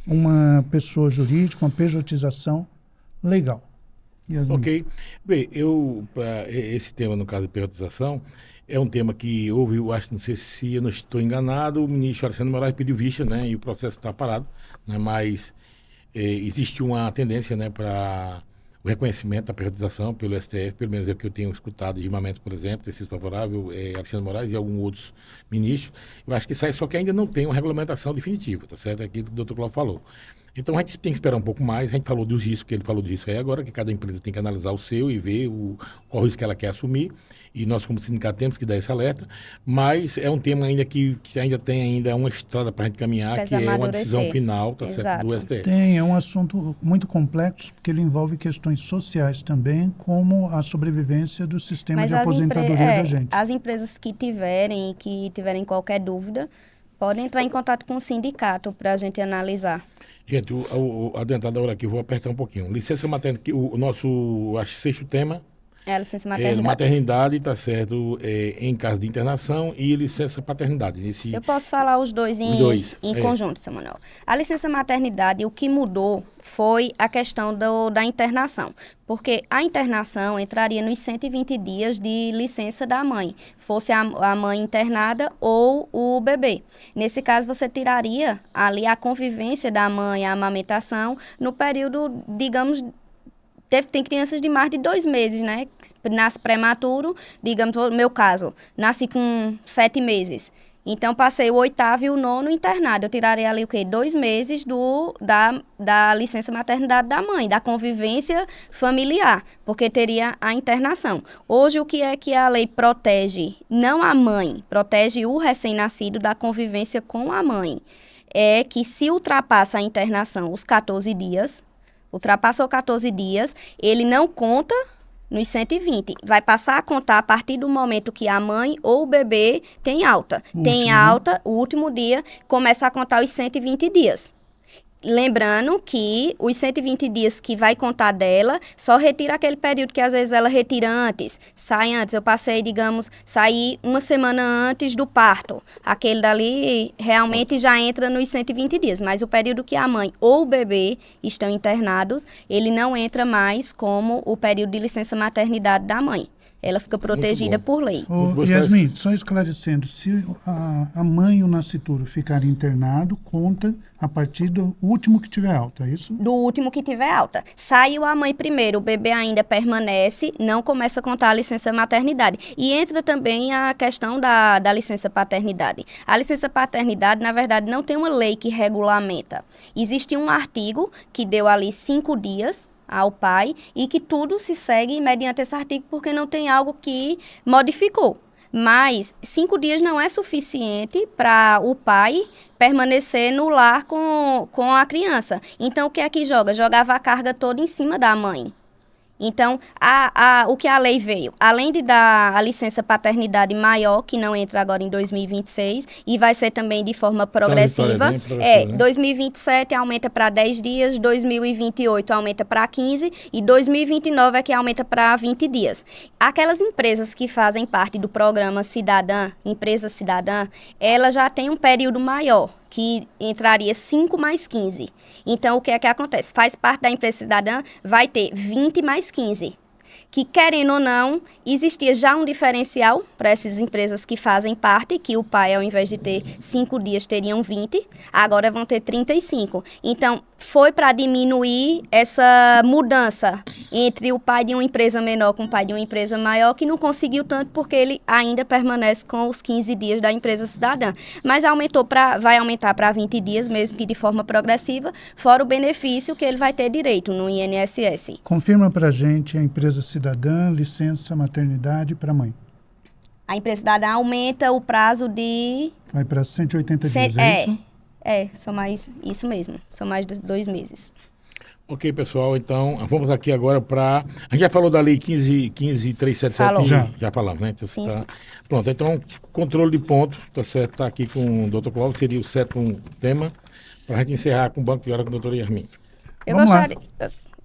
B: uma pessoa jurídica, uma pejotização legal. Yasmin.
A: Ok. Bem, esse tema, no caso de pejotização, é um tema que houve, eu acho, não sei se eu não estou enganado, o ministro Alexandre Moraes pediu vista, né, e o processo está parado, né, mas existe uma tendência, né, para o reconhecimento da pejotização pelo STF, pelo menos é o que eu tenho escutado de momentos, por exemplo, ter sido favorável, Alexandre Moraes e alguns outros ministros. Eu acho que isso aí, só que ainda não tem uma regulamentação definitiva, tá certo? É aquilo que o doutor Cláudio falou. Então a gente tem que esperar um pouco mais. A gente falou dos riscos, que ele falou do risco aí agora, que cada empresa tem que analisar o seu e ver qual risco que ela quer assumir. E nós, como sindicato, temos que dar esse alerta. Mas é um tema ainda que ainda tem ainda uma estrada para a gente caminhar, que é uma decisão final, tá certo, do STF.
B: É um assunto muito complexo, porque ele envolve questões sociais também, como a sobrevivência do sistema de aposentadoria da gente.
C: As empresas que tiverem qualquer dúvida, podem entrar em contato com o sindicato para a gente analisar.
A: Gente, adiantado da hora aqui, eu vou apertar um pouquinho. Licença maternidade, o nosso, acho, sexto tema.
C: É a licença maternidade.
A: Maternidade, tá certo, em caso de internação, e licença paternidade.
C: Eu posso falar os dois em conjunto, seu Manuel. A licença maternidade, o que mudou foi a questão da internação. Porque a internação entraria nos 120 dias de licença da mãe, fosse a mãe internada ou o bebê. Nesse caso, você tiraria ali a convivência da mãe, a amamentação, no período, digamos, tem crianças de mais de 2 meses, né? Nasce prematuro, digamos, no meu caso, nasci com 7 meses. Então, passei o 8º e o 9º internado. Eu tirarei ali o quê? 2 meses da licença maternidade da mãe, da convivência familiar, porque teria a internação. Hoje, o que é que a lei protege? Não a mãe, protege o recém-nascido da convivência com a mãe. É que se ultrapassa a internação os 14 dias, ultrapassou 14 dias, ele não conta nos 120. Vai passar a contar a partir do momento que a mãe ou o bebê tem alta. Tem alta, o último dia, começa a contar os 120 dias. Lembrando que os 120 dias que vai contar dela, só retira aquele período que às vezes ela retira antes, sai antes. Eu passei, digamos, saí uma semana antes do parto. Aquele dali realmente já entra nos 120 dias, mas o período que a mãe ou o bebê estão internados, ele não entra mais como o período de licença maternidade da mãe. Ela fica protegida por lei.
B: Yasmin, só esclarecendo, se a mãe e o nascituro ficarem internado, conta a partir do último que tiver alta, é isso?
C: Do último que tiver alta. Saiu a mãe primeiro, o bebê ainda permanece, não começa a contar a licença maternidade. E entra também a questão da licença paternidade. A licença paternidade, na verdade, não tem uma lei que regulamenta. Existe um artigo que deu ali 5 dias ao pai e que tudo se segue mediante esse artigo porque não tem algo que modificou. Mas 5 dias não é suficiente para o pai permanecer no lar com a criança. Então, o que é que joga? Jogava a carga toda em cima da mãe. Então, o que a lei veio? Além de dar a licença paternidade maior, que não entra agora em 2026, e vai ser também de forma progressiva. 2027 aumenta para 10 dias, 2028 aumenta para 15 e 2029 é que aumenta para 20 dias. Aquelas empresas que fazem parte do programa Cidadã, Empresa Cidadã, ela já tem um período maior, que entraria 5 mais 15. Então, o que é que acontece? Faz parte da empresa cidadã, vai ter 20 mais 15. Que, querendo ou não, existia já um diferencial para essas empresas que fazem parte, que o pai, ao invés de ter 5 dias, teriam 20, agora vão ter 35. Então, foi para diminuir essa mudança entre o pai de uma empresa menor com o pai de uma empresa maior, que não conseguiu tanto porque ele ainda permanece com os 15 dias da empresa cidadã. Mas vai aumentar para 20 dias, mesmo que de forma progressiva, fora o benefício que ele vai ter direito no INSS.
B: Confirma para a gente a empresa cidadã cidadã, licença maternidade para mãe.
C: A empresa cidadã aumenta o prazo de...
B: Vai para 180 dias, é isso?
C: São mais, isso mesmo, são mais de 2 meses.
A: Ok, pessoal, então vamos aqui agora para... A gente já falou da lei 15.377?
C: Falou.
A: Já falamos, né? Então,
C: Sim,
A: tá...
C: sim.
A: Pronto, então, controle de ponto, tá certo? Está aqui com o Dr. Cláudio, seria o 7º tema, para a gente encerrar com o banco de hora com a doutora Yasmin.
B: Vamos lá.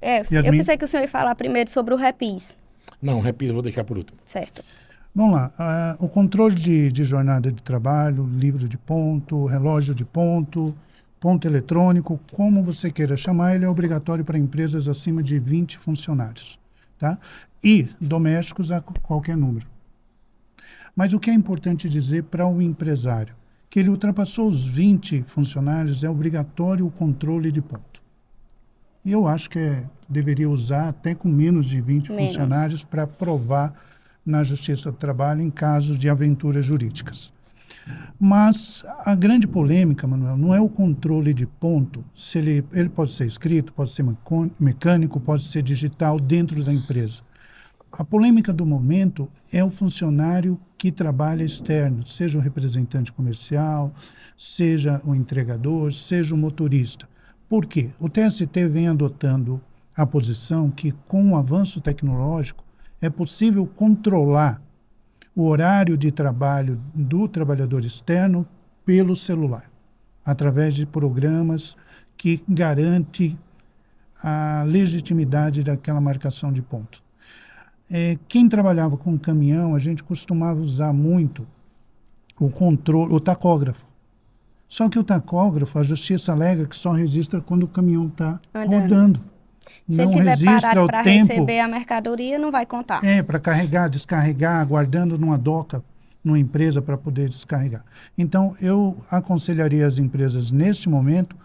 C: Eu pensei que o senhor ia falar primeiro sobre o REPIS.
A: Não, repito, vou deixar por último.
C: Certo.
B: Vamos lá. O controle de jornada de trabalho, livro de ponto, relógio de ponto, ponto eletrônico, como você queira chamar, ele é obrigatório para empresas acima de 20 funcionários, tá? E domésticos a qualquer número. Mas o que é importante dizer para o empresário? Que ele ultrapassou os 20 funcionários, é obrigatório o controle de ponto. E eu acho que deveria usar até com menos de 20 funcionários para provar na Justiça do Trabalho em casos de aventuras jurídicas. Mas a grande polêmica, Manuel, não é o controle de ponto, se ele pode ser escrito, pode ser mecânico, pode ser digital dentro da empresa. A polêmica do momento é o funcionário que trabalha externo, seja o representante comercial, seja o entregador, seja o motorista. Por quê? O TST vem adotando a posição que, com o avanço tecnológico, é possível controlar o horário de trabalho do trabalhador externo pelo celular, através de programas que garantem a legitimidade daquela marcação de ponto. Quem trabalhava com caminhão, a gente costumava usar muito o tacógrafo. Só que o tacógrafo, a justiça alega que só registra quando o caminhão está rodando.
C: Se
B: não
C: ele estiver
B: registra
C: parado
B: o
C: para
B: tempo.
C: receber a mercadoria, não vai contar.
B: Para carregar, descarregar, guardando numa doca, numa empresa para poder descarregar. Então, eu aconselharia as empresas, neste momento,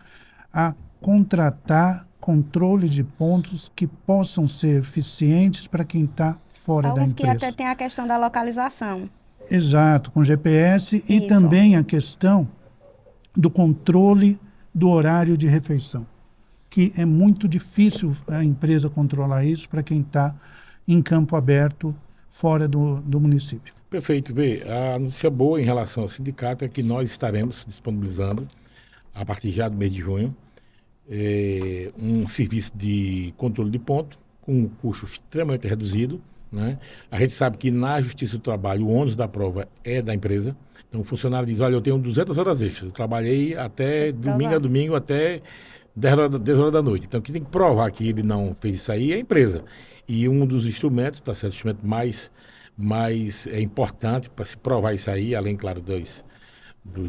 B: a contratar controle de pontos que possam ser eficientes para quem está fora da empresa.
C: Alguns que até tem a questão da localização.
B: Exato, com GPS e
C: Isso.
B: também a questão do controle do horário de refeição, que é muito difícil a empresa controlar isso para quem está em campo aberto, fora do município.
A: Perfeito. Vê, a notícia boa em relação ao sindicato é que nós estaremos disponibilizando, a partir já do mês de junho, um serviço de controle de ponto, com um custo extremamente reduzido, né? A gente sabe que na Justiça do Trabalho o ônus da prova é da empresa. Então o funcionário diz, olha, eu tenho 200 horas extras, eu trabalhei até domingo a domingo, até 10 horas da noite. Então, quem tem que provar que ele não fez isso aí é a empresa. E um dos instrumentos, tá certo, o instrumento mais importante para se provar isso aí, além, claro, das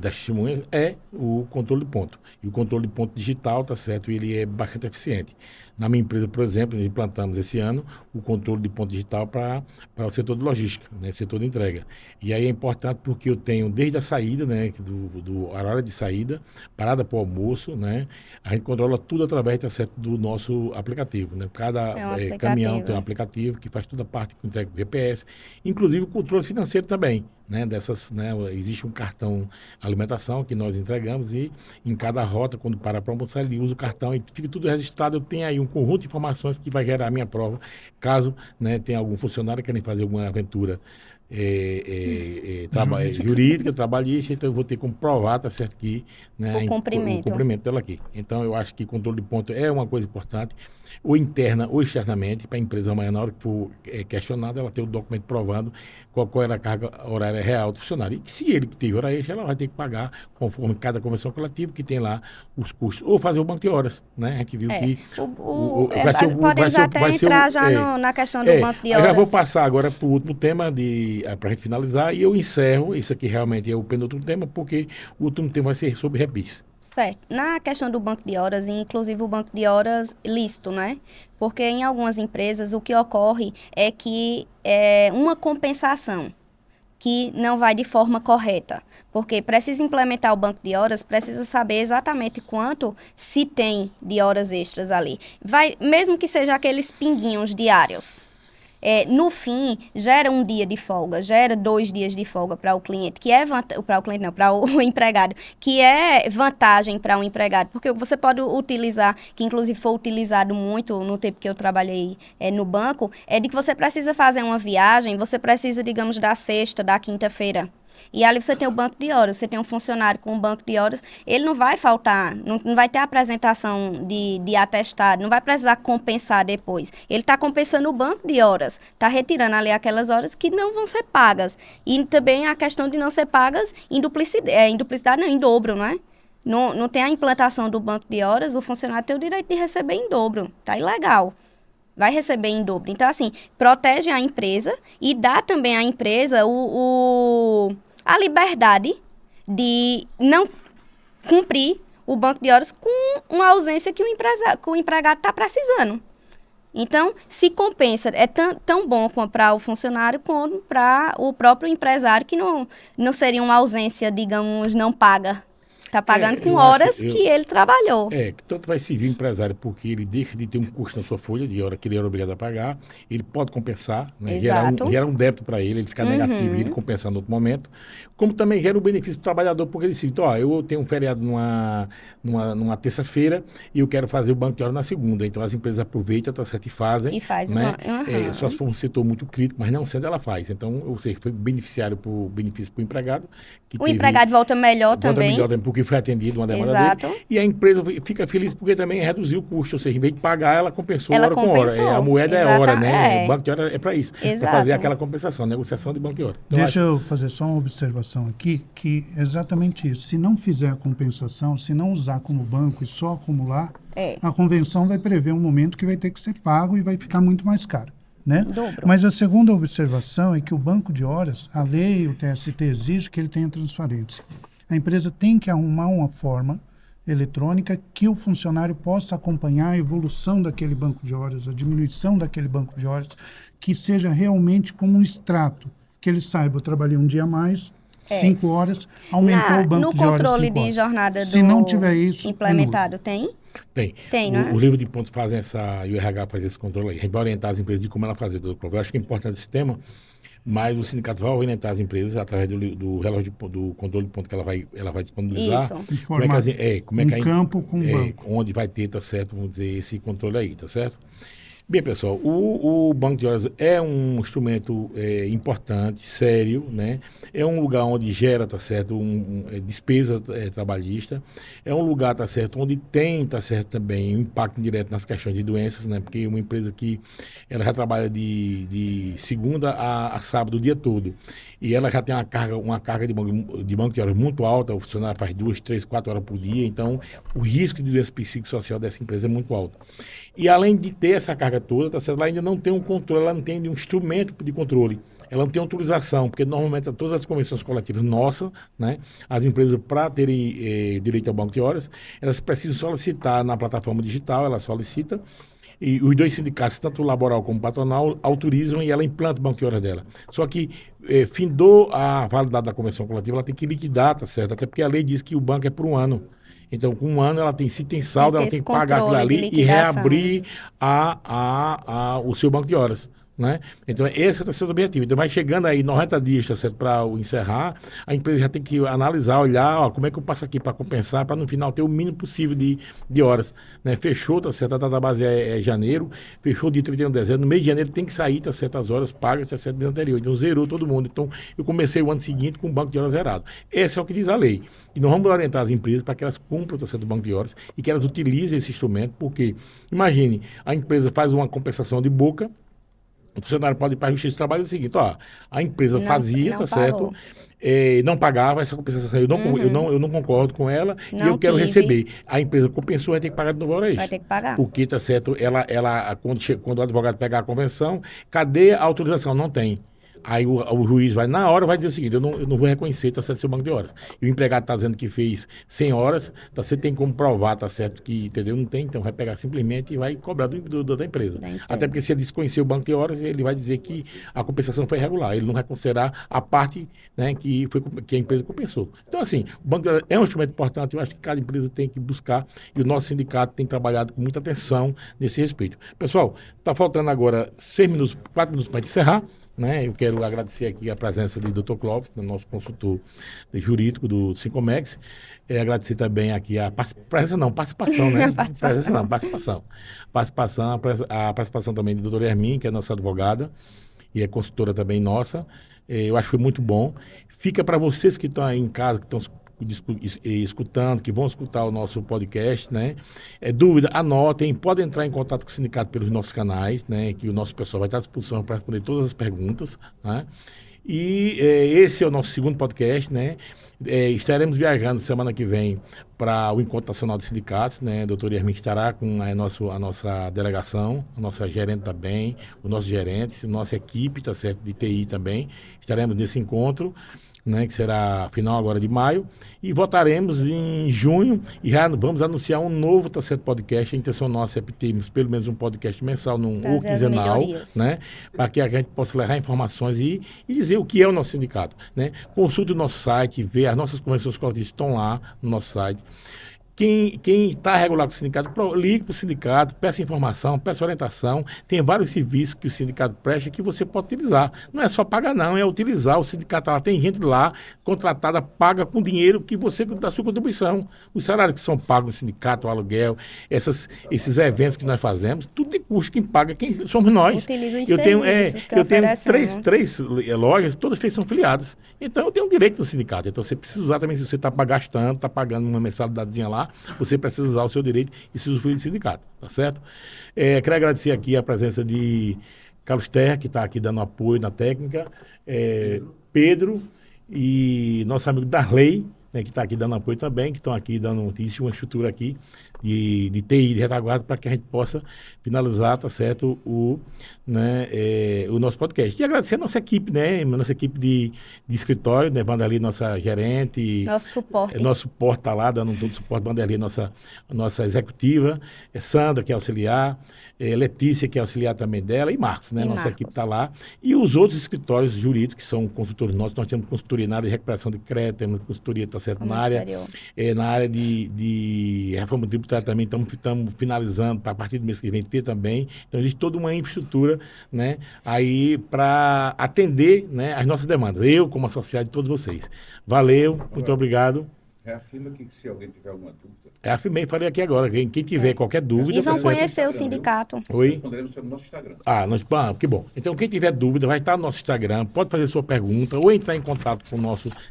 A: testemunhas, é o controle de ponto. E o controle de ponto digital, tá certo, ele é bastante eficiente. Na minha empresa, por exemplo, nós implantamos esse ano o controle de ponto digital para o setor de logística, né, setor de entrega. E aí é importante porque eu tenho desde a saída, né, a hora de saída, parada para o almoço, né, a gente controla tudo através, tá certo, do nosso aplicativo, né? Cada caminhão tem um aplicativo que faz toda a parte que entrega o GPS, inclusive o controle financeiro também, né, existe um cartão alimentação que nós entregamos e em cada rota, quando para almoçar, ele usa o cartão e fica tudo registrado. Eu tenho aí um conjunto de informações que vai gerar a minha prova, caso, né, tenha algum funcionário querendo fazer alguma aventura jurídica, trabalhista, então eu vou ter como provar, tá certo, que, né, o cumprimento dela aqui. Então eu acho que controle de ponto é uma coisa importante, ou interna ou externamente, para a empresa amanhã, na hora que for questionada, ela ter o documento provando qual era a carga horária real do funcionário. E se ele teve hora extra, ela vai ter que pagar, conforme cada convenção coletiva, que tem lá os custos, ou fazer o banco de horas, né? A gente viu que
C: podemos até entrar já na questão do banco de horas.
A: Eu já vou passar agora para o último tema, para a gente finalizar, e eu encerro, isso aqui realmente é o penúltimo tema, porque o último tema vai ser sobre REPIS.
C: Certo. Na questão do banco de horas, inclusive o banco de horas lícito, né? Porque em algumas empresas o que ocorre é que é uma compensação que não vai de forma correta. Porque precisa implementar o banco de horas, precisa saber exatamente quanto se tem de horas extras ali. Mesmo que seja aqueles pinguinhos diários. no fim, gera um dia de folga, gera 2 dias de folga para o cliente, que é para o cliente não, para o empregado, que é vantagem para o empregado, porque você pode utilizar, que inclusive foi utilizado muito no tempo que eu trabalhei no banco, é de que você precisa fazer uma viagem, você precisa, digamos, da sexta, da quinta-feira. E ali você tem o banco de horas, você tem um funcionário com um banco de horas, ele não vai faltar, não vai ter apresentação de atestado, não vai precisar compensar depois. Ele está compensando o banco de horas, está retirando ali aquelas horas que não vão ser pagas. E também a questão de não ser pagas em duplicidade, não, em dobro, não é? Não tem a implantação do banco de horas, o funcionário tem o direito de receber em dobro, tá ilegal. Vai receber em dobro. Então, assim, protege a empresa e dá também à empresa a liberdade de não cumprir o banco de horas com uma ausência que o empregado está precisando. Então, se compensa, é tão bom para o funcionário quanto para o próprio empresário, que não seria uma ausência, digamos, não paga. Está pagando com horas que ele trabalhou.
A: Que tanto vai servir o empresário, porque ele deixa de ter um custo na sua folha de hora que ele era obrigado a pagar, ele pode compensar, né? Gera um débito para ele ficar negativo e ele compensar no outro momento, como também gera um benefício para o trabalhador, porque ele diz, eu tenho um feriado numa terça-feira e eu quero fazer o banco de hora na segunda, então as empresas aproveitam, tá certo, e fazem.
C: E faz
A: né? Só se for um setor muito crítico, mas não sendo, ela faz. Então, ou seja, foi benefício para o empregado.
C: Empregado volta melhor também.
A: Porque foi atendido uma demanda dele. E a empresa fica feliz porque também reduziu o custo. Ou seja, em vez de pagar, ela compensou hora com hora. A moeda é hora, né? O banco de hora é para isso. Para fazer aquela compensação, negociação de banco de hora. Então,
B: Deixa eu fazer só uma observação aqui, que é exatamente isso. Se não fizer a compensação, se não usar como banco e só acumular, a convenção vai prever um momento que vai ter que ser pago e vai ficar muito mais caro. Né? Mas a segunda observação é que o banco de horas, a lei, o TST exige que ele tenha transparência. A empresa tem que arrumar uma forma eletrônica que o funcionário possa acompanhar a evolução daquele banco de horas, a diminuição daquele banco de horas, que seja realmente como um extrato, que ele saiba, eu trabalhei um dia a mais, 5 horas, aumentou o banco de horas.
C: No controle de jornada
B: Se não tiver isso,
C: implementado, tem?
A: Tem,
C: né?
A: O livro de pontos fazem e o RH faz esse controle aí. A gente vai orientar as empresas de como ela fazer. Eu acho que é importante esse tema, mas o sindicato vai orientar as empresas através do relógio do controle de ponto que ela vai disponibilizar.
B: Isso.
A: Campo com banco. Onde vai ter, tá certo, vamos dizer, esse controle aí, tá certo? Bem, pessoal, o banco de horas é um instrumento importante, sério, né? É um lugar onde gera, tá certo, despesa trabalhista. É um lugar, tá certo, onde tem, tá certo, também um impacto direto nas questões de doenças, né? Porque uma empresa que ela já trabalha de segunda a sábado o dia todo e ela já tem uma carga de banco de horas muito alta, o funcionário faz 2, 3, 4 horas por dia, então o risco de doença psicossocial dessa empresa é muito alto. E além de ter essa carga toda, tá certo, ela ainda não tem um controle, ela não tem um instrumento de controle. Ela não tem autorização, porque normalmente todas as convenções coletivas nossas, né, as empresas, para terem direito ao banco de horas, elas precisam solicitar na plataforma digital, ela solicita, e os dois sindicatos, tanto o laboral como o patronal, autorizam e ela implanta o banco de horas dela. Só que, findou a validade da convenção coletiva, ela tem que liquidar, tá certo? Até porque a lei diz que o banco é por um ano. Então, com um ano, ela se tem saldo, ela tem que pagar aquilo ali e reabrir o seu banco de horas. Né? Então, esse está sendo o objetivo. Então, vai chegando aí 90 dias, tá certo, para encerrar, a empresa já tem que analisar, olhar, como é que eu passo aqui para compensar, para no final ter o mínimo possível de horas. Né? Fechou, tá certo, a data base é janeiro, fechou dia 31 de dezembro, no mês de janeiro tem que sair, tá certo, as horas pagas, tá certo, do mês anterior. Então, zerou todo mundo. Então, eu comecei o ano seguinte com o banco de horas zerado. Esse é o que diz a lei. E nós vamos orientar as empresas para que elas cumpram, tá certo, o banco de horas e que elas utilizem esse instrumento, porque, imagine, a empresa faz uma compensação de boca. O funcionário pode ir para a Justiça do Trabalho e é o seguinte, a empresa fazia, tá certo? Não pagava essa compensação, eu não concordo com ela e eu quero receber. A empresa compensou, vai ter que pagar de novo hora extra.
C: Vai ter que pagar.
A: Porque, tá certo, quando o advogado pegar a convenção, cadê a autorização? Não tem. Aí o juiz vai, na hora, vai dizer o seguinte, eu não vou reconhecer, tá certo, seu banco de horas. E o empregado está dizendo que fez 100 horas, tá, você tem como provar, tá certo, que, entendeu? Não tem, então vai pegar simplesmente e vai cobrar da empresa. Até porque se ele desconhecer o banco de horas, ele vai dizer que a compensação foi irregular. Ele não vai considerar a parte, né, que a empresa compensou. Então, assim, o banco de horas é um instrumento importante, eu acho que cada empresa tem que buscar, e o nosso sindicato tem trabalhado com muita atenção nesse respeito. Pessoal, está faltando agora 4 minutos para encerrar, né? Eu quero agradecer aqui a presença do Dr. Clóvis, nosso consultor jurídico do Sincomex. Agradecer também aqui a participação, né? A participação também do Dr. Hermin, que é nossa advogada e é consultora também nossa. Eu acho que foi muito bom. Fica para vocês que estão aí em casa, que estão escutando, que vão escutar o nosso podcast, né? Dúvida, anotem, podem entrar em contato com o sindicato pelos nossos canais, né? Que o nosso pessoal vai estar à disposição para responder todas as perguntas, né? E esse é o nosso segundo podcast, né? Estaremos viajando semana que vem para o Encontro Nacional dos Sindicatos, né? O doutor Hermin estará com a nossa delegação, a nossa gerente também, os nossos gerentes, a nossa equipe, tá certo, de TI também. Estaremos nesse encontro, né, que será final agora de maio, e votaremos em junho e já vamos anunciar um novo, tá certo, podcast. A intenção nossa é termos pelo menos um podcast mensal ou quinzenal, né, para que a gente possa levar informações e dizer o que é o nosso sindicato, né. Consulte o nosso site, vê as nossas convenções coletivas estão lá no nosso site. Quem está regular com o sindicato, ligue para o sindicato, peça informação, peça orientação. Tem vários serviços que o sindicato presta que você pode utilizar. Não é só pagar, não, é utilizar. O sindicato lá, tem gente lá contratada, paga com dinheiro que você da sua contribuição. Os salários que são pagos no sindicato, o aluguel, esses eventos que nós fazemos, tudo tem custo. Quem paga, somos nós.
C: Utiliza os
A: eu tenho três lojas, todas três são filiadas. Então eu tenho um direito no sindicato. Então você precisa usar também, se você está gastando, está pagando uma mensalidadezinha lá, você precisa usar o seu direito e se usufruir do sindicato, tá certo? Quero agradecer aqui a presença de Carlos Terra, que está aqui dando apoio na técnica, Pedro e nosso amigo Darley, né, que está aqui dando apoio também, que estão aqui dando uma estrutura aqui de TI, de retaguarda, para que a gente possa finalizar, tá certo, o nosso podcast. E agradecer a nossa equipe, né, nossa equipe de escritório, né, Vanderly, nossa gerente.
C: Nosso suporte.
A: Nosso suporte está lá, dando todo o suporte, Vanderly, nossa executiva, Sandra, que é auxiliar, Letícia, que é auxiliar também dela, e Marcos, né, nossa equipe está lá. E os outros escritórios jurídicos, que são consultores nossos, nós temos consultoria na área de recuperação de crédito, temos consultoria, tá certo, na área de reforma tributária também, estamos finalizando, para a partir do mês que vem ter também. Então, existe toda uma infraestrutura, né, aí para atender, né, as nossas demandas. Eu, como associado de todos vocês. Valeu, muito obrigado.
D: Reafirma que se alguém tiver alguma dúvida...
A: Afirmei, falei aqui agora. Quem tiver qualquer dúvida...
C: E vão conhecer o sindicato.
A: Oi?
D: Responderemos pelo nosso Instagram.
A: Que bom. Então, quem tiver dúvida, vai estar no nosso Instagram, pode fazer sua pergunta ou entrar em contato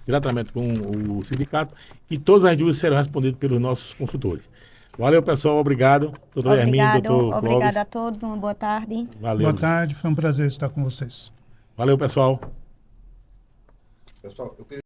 A: diretamente com o sindicato, e todas as dúvidas serão respondidas pelos nossos consultores. Valeu, pessoal. Obrigado. Doutor Hermin, doutor Clóvis.
C: Obrigada a todos. Uma boa tarde.
A: Valeu.
B: Boa tarde. Foi um prazer estar com vocês.
A: Valeu, pessoal.
D: Pessoal, eu queria...